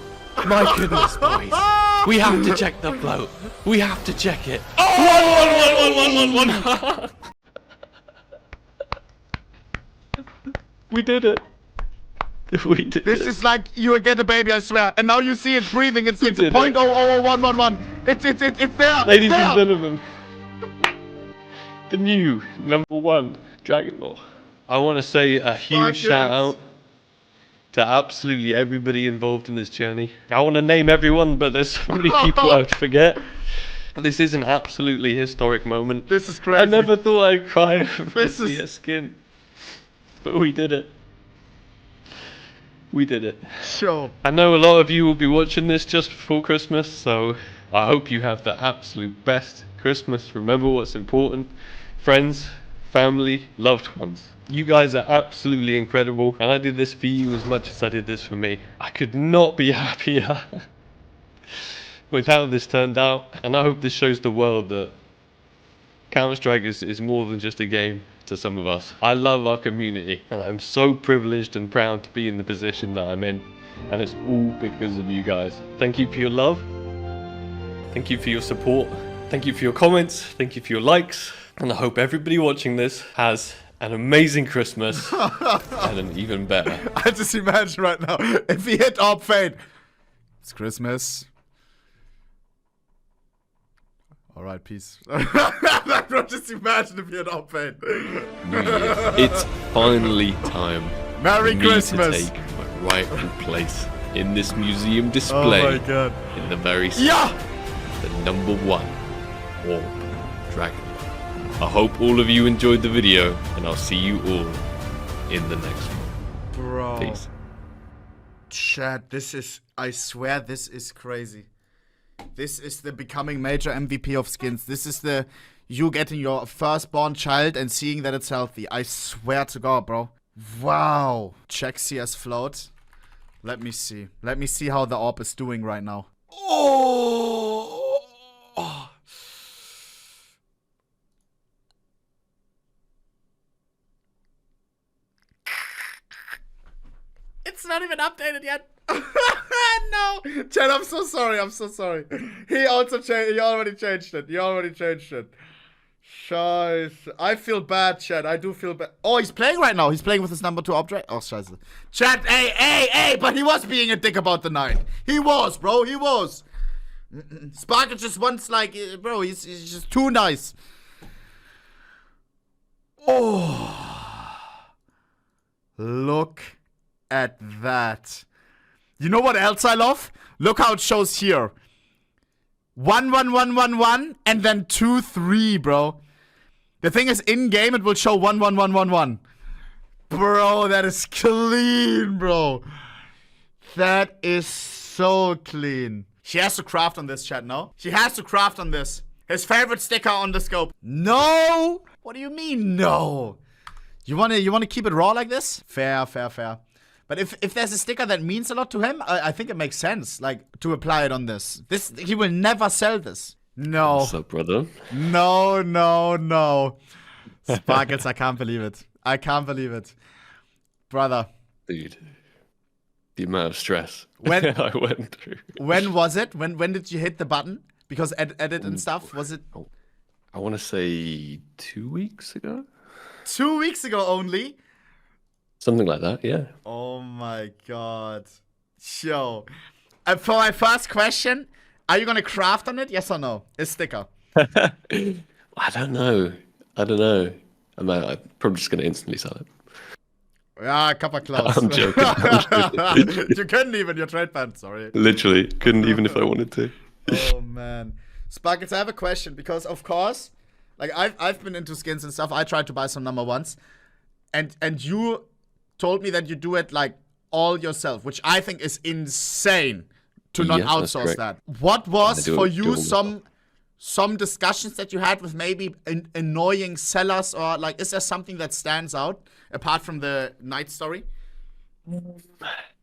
my goodness, boys. We have to check the float. We have to check it. Oh! 1. We did it. We did This it. is like you get a baby, I swear. And now you see it breathing. It's did it. 0.000111. It's there. Ladies there. and gentlemen, the new number one Dragon Lore. I want to say a huge shout out to absolutely everybody involved in this journey. I want to name everyone, but there's so many people I would forget. This is an absolutely historic moment. This is crazy. I never thought I'd cry over This is- CS skin, but we did it. We did it. Sure. I know a lot of you will be watching this just before Christmas, so I hope you have the absolute best Christmas. Remember what's important. Friends, family, loved ones. You guys are absolutely incredible, and I did this for you as much as I did this for me. I could not be happier with how this turned out, and I hope this shows the world that Counter-Strike is more than just a game to some of us. I love our community, and I'm so privileged and proud to be in the position that I'm in. and it's all because of you guys. Thank you for your love. Thank you for your support. Thank you for your comments. Thank you for your likes. And I hope everybody watching this has an amazing Christmas and an even better. I just imagine right now, if he hit Orb Fade, it's Christmas. Alright, peace. Just imagine if he hit Orb Fade. New Year. It's finally time Merry for me Christmas. to take my rightful place in this museum display. Oh my god. In the very center. Yeah! The number 1 Orb Dragon. I hope all of you enjoyed the video, and I'll see you all in the next one. Bro. Peace. Chat, this is, I swear this is crazy. This is the becoming major MVP of skins. This is the, you getting your firstborn child and seeing that it's healthy. I swear to God, bro. Wow. Check CS float. Let me see. Let me see how the orb is doing right now. Oh! It's not even updated yet. No. Chat, I'm so sorry. I'm so sorry. He also changed. He already changed it. He already changed it. Scheiße. I feel bad, Chat. I do feel bad. Oh, he's playing right now. He's playing with his number 2 object. Oh, scheiße. Chat, hey. But he was being a dick about the night. He was, bro. He was. Sparkle just wants, like, bro, he's just too nice. Oh. Look at that. You know what else I love? Look how it shows here. 1, 1, 1, 1, 1, and then 2, 3, bro. The thing is, in game it will show 1, 1, 1, 1, 1. Bro, that is clean, bro. That is so clean. She has to craft on this, chat, no? She has to craft on this. His favorite sticker on the scope. No! What do you mean, no? You wanna keep it raw like this? Fair. But if there's a sticker that means a lot to him, I think it makes sense, like, to apply it on this. He will never sell this. No. What's up, brother? No. Sparkles, I can't believe it. I can't believe it. Brother. Dude. The amount of stress When- I went through. When was it? When did you hit the button? Because edit and stuff, was it? I want to say 2 weeks ago? 2 weeks ago only? Something like that, yeah. Oh my god. Yo. For my first question, are you gonna craft on it? Yes or no? A sticker. I don't know. I'm probably just going to instantly sell it. Yeah, Kappa Klaus. I'm joking. You couldn't even, your trade ban, sorry. Literally. Couldn't even if I wanted to. Oh man. Sparkles, I have a question because of course, like I've been into skins and stuff. I tried to buy some number 1s. And you told me that you do it like all yourself, which I think is insane to not outsource that. What was for you some discussions that you had with maybe annoying sellers, or like is there something that stands out apart from the night story?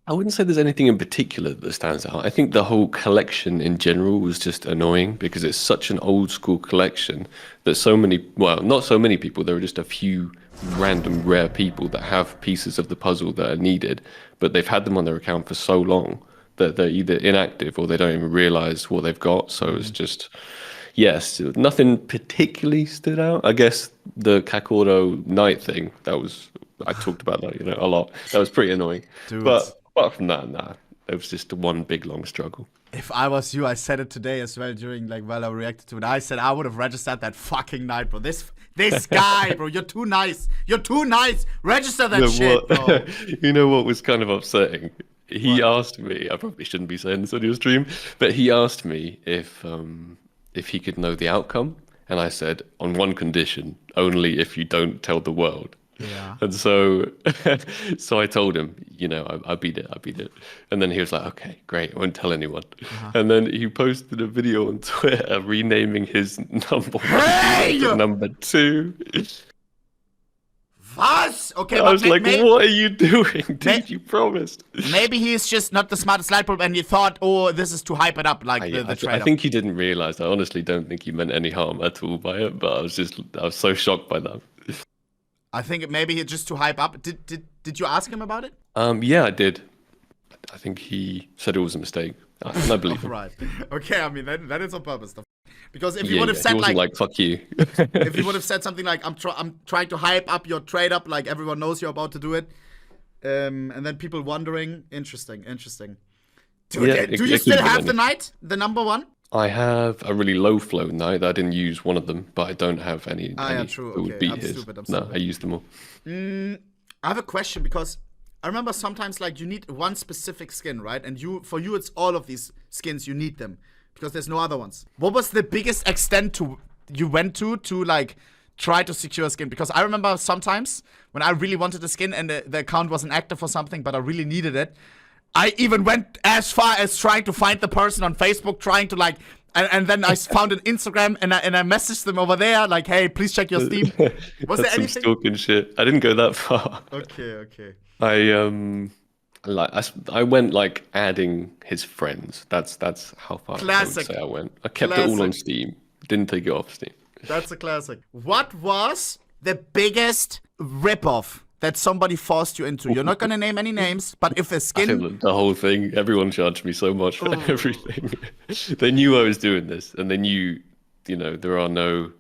I wouldn't say there's anything in particular that stands out. I think the whole collection in general was just annoying because it's such an old school collection that so many, well, not so many people, there are just a few random rare people that have pieces of the puzzle that are needed, but they've had them on their account for so long that they're either inactive or they don't even realize what they've got. So it's just, yes, nothing particularly stood out. I guess the Kakordo night thing, I talked about that, a lot. That was pretty annoying. Dude. But apart from that, nah, it was just one big long struggle. If I was you, I said it today as well while I reacted to it. I said I would have registered that fucking night, bro. This guy, bro, you're too nice. You're too nice. Register that shit, bro. You know what was kind of upsetting? He asked me, I probably shouldn't be saying this on your stream, but he asked me if he could know the outcome. And I said, on one condition, only if you don't tell the world. Yeah. And so I told him, I beat it. And then he was like, okay, great, I won't tell anyone. And then he posted a video on Twitter renaming his number 1 to number 2. Was? Okay, I was like, what are you doing? Dude, you promised. Maybe he's just not the smartest light bulb and he thought, oh, this is to hype it up like the trade. I think he didn't realize. I honestly don't think he meant any harm at all by it, but I was so shocked by that. I think maybe he just to hype up. Did you ask him about it? Yeah, I did. I think he said it was a mistake. And I believe him. Right. Okay, I mean, then it's on purpose. Because if you Yeah, would have he said wasn't like, fuck you. if you would have said something like, I'm trying to hype up your trade up, like everyone knows you're about to do it, and then people wondering, interesting. Do you still have the knight, the number one? I have a really low flow knight. I didn't use one of them, but I don't have any. Yeah, true. That would Okay, beat I'm his. stupid. No, I used them all. I have a question because I remember sometimes like you need one specific skin, right? And for you it's all of these skins, you need them because there's no other ones. What was the biggest extent you went to like try to secure a skin? Because I remember sometimes when I really wanted a skin and the account wasn't active or something, but I really needed it, I even went as far as trying to find the person on Facebook, trying to like, and then I found an Instagram and I messaged them over there like, hey, please check your Steam. Was there anything? Some stalking shit. I didn't go that far. Okay. I went like adding his friends. That's how far I would say I went. I kept it all on Steam. Didn't take it off Steam. That's a classic. What was the biggest ripoff that somebody forced you into? You're not gonna name any names, but if a skin, the whole thing, everyone charged me so much for everything. They knew I was doing this, and they knew, there are no.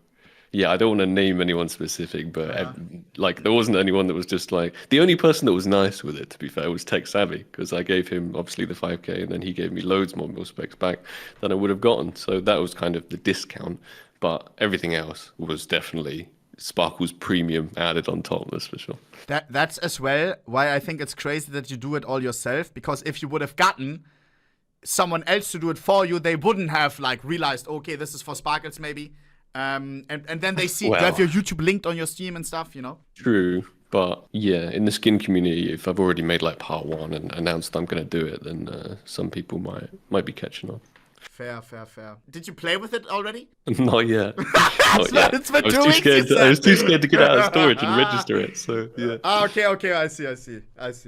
Yeah, I don't want to name anyone specific, but like there wasn't anyone that was just like the only person that was nice with it. To be fair, was Tech Savvy because I gave him obviously the 5K, and then he gave me loads more mil specs back than I would have gotten. So that was kind of the discount, but everything else was definitely Sparkle's premium added on top. That's for sure. That's as well why I think it's crazy that you do it all yourself. Because if you would have gotten someone else to do it for you, they wouldn't have like realized, okay, this is for Sparkles maybe. And then they see you have your YouTube linked on your Steam and stuff, True, but yeah, in the skin community, if I've already made like part 1 and announced I'm gonna do it, then some people might be catching on. Fair. Did you play with it already? Not yet. Not yet. It's been I was too scared to get out of storage and register it. So yeah. Okay. I see.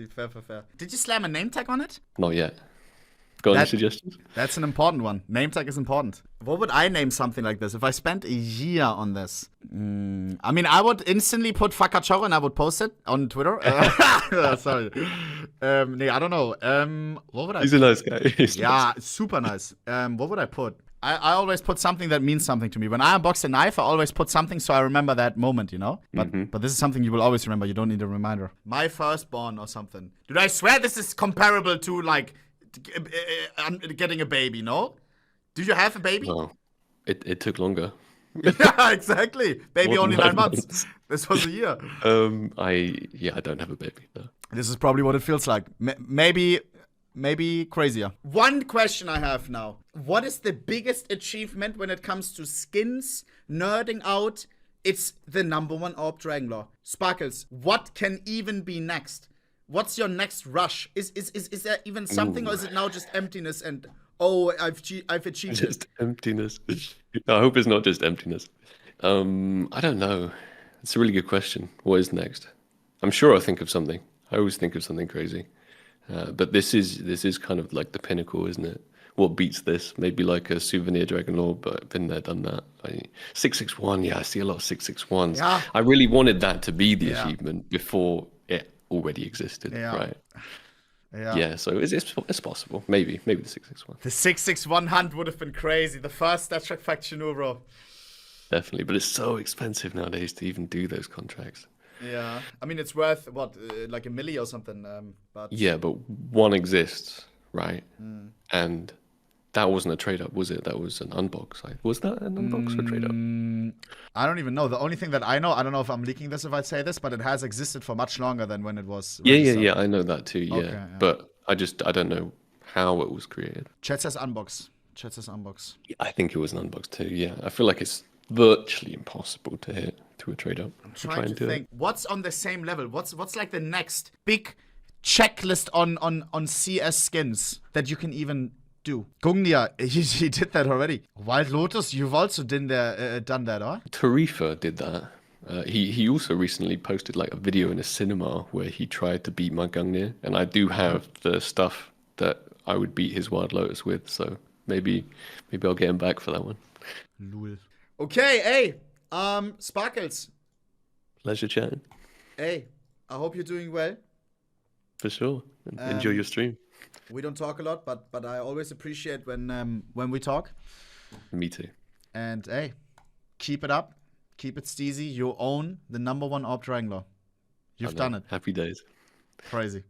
Fair. Did you slam a name tag on it? Not yet. Got any suggestions? That's an important one. Name tag is important. What would I name something like this if I spent a year on this? I mean, I would instantly put Fakachoro and I would post it on Twitter. Sorry. I don't know. What would I? He's a nice guy. Yeah, super nice. What would I put? I always put something that means something to me. When I unbox a knife, I always put something so I remember that moment, But this is something you will always remember. You don't need a reminder. My firstborn or something. Dude, I swear this is comparable to like getting a baby, no? Do you have a baby? No, it took longer. Yeah, exactly. Baby only 9 months. This was a year. I don't have a baby. No. This is probably what it feels like. Maybe crazier. One question I have now. What is the biggest achievement when it comes to skins, nerding out? It's the number 1 Orb Dragonlore. Sparkles, what can even be next? What's your next rush? Is there even something, or is it now just emptiness and I've achieved just emptiness? I hope it's not just emptiness. I don't know. It's a really good question. What is next? I'm sure I'll think of something. I always think of something crazy. But this is kind of like the pinnacle, isn't it? What beats this? Maybe like a souvenir Dragonlore, but been there, done that. 661, yeah, I see a lot of 661s. Yeah. I really wanted that to be the achievement before it already existed, right? Yeah, so it's possible. Maybe the 661. The 661 hunt would have been crazy. The first Star Trek faction, bro. Definitely, but it's so expensive nowadays to even do those contracts. Yeah, I mean it's worth what, like $1 million or something. But yeah, but one exists, right? And that wasn't a trade up, was it? That was an unbox. Was that an unbox or trade up? I don't even know. The only thing that I don't know if I'm leaking this if I say this, but it has existed for much longer than when it was. Yeah. I know that too. Yeah, okay, yeah. But I don't know how it was created. Chat says unbox. I think it was an unbox too. Yeah, I feel like it's virtually impossible to hit to a trade up. I'm trying to think. What's on the same level? What's like the next big checklist on CS skins that you can even do? Gungnir, he did that already. Wild Lotus, you've also done that, huh? Tarifa did that. He also recently posted like a video in a cinema where he tried to beat my Gungnir, and I do have the stuff that I would beat his Wild Lotus with, so maybe I'll get him back for that one. Lul. Okay, hey, Sparkles. Pleasure chatting. Hey, I hope you're doing well. For sure. Enjoy your stream. We don't talk a lot, but I always appreciate when we talk. Me too. And hey, keep it up. Keep it steezy. You own the #1 ARP Dragon Lore. You've done it. Happy days. Crazy.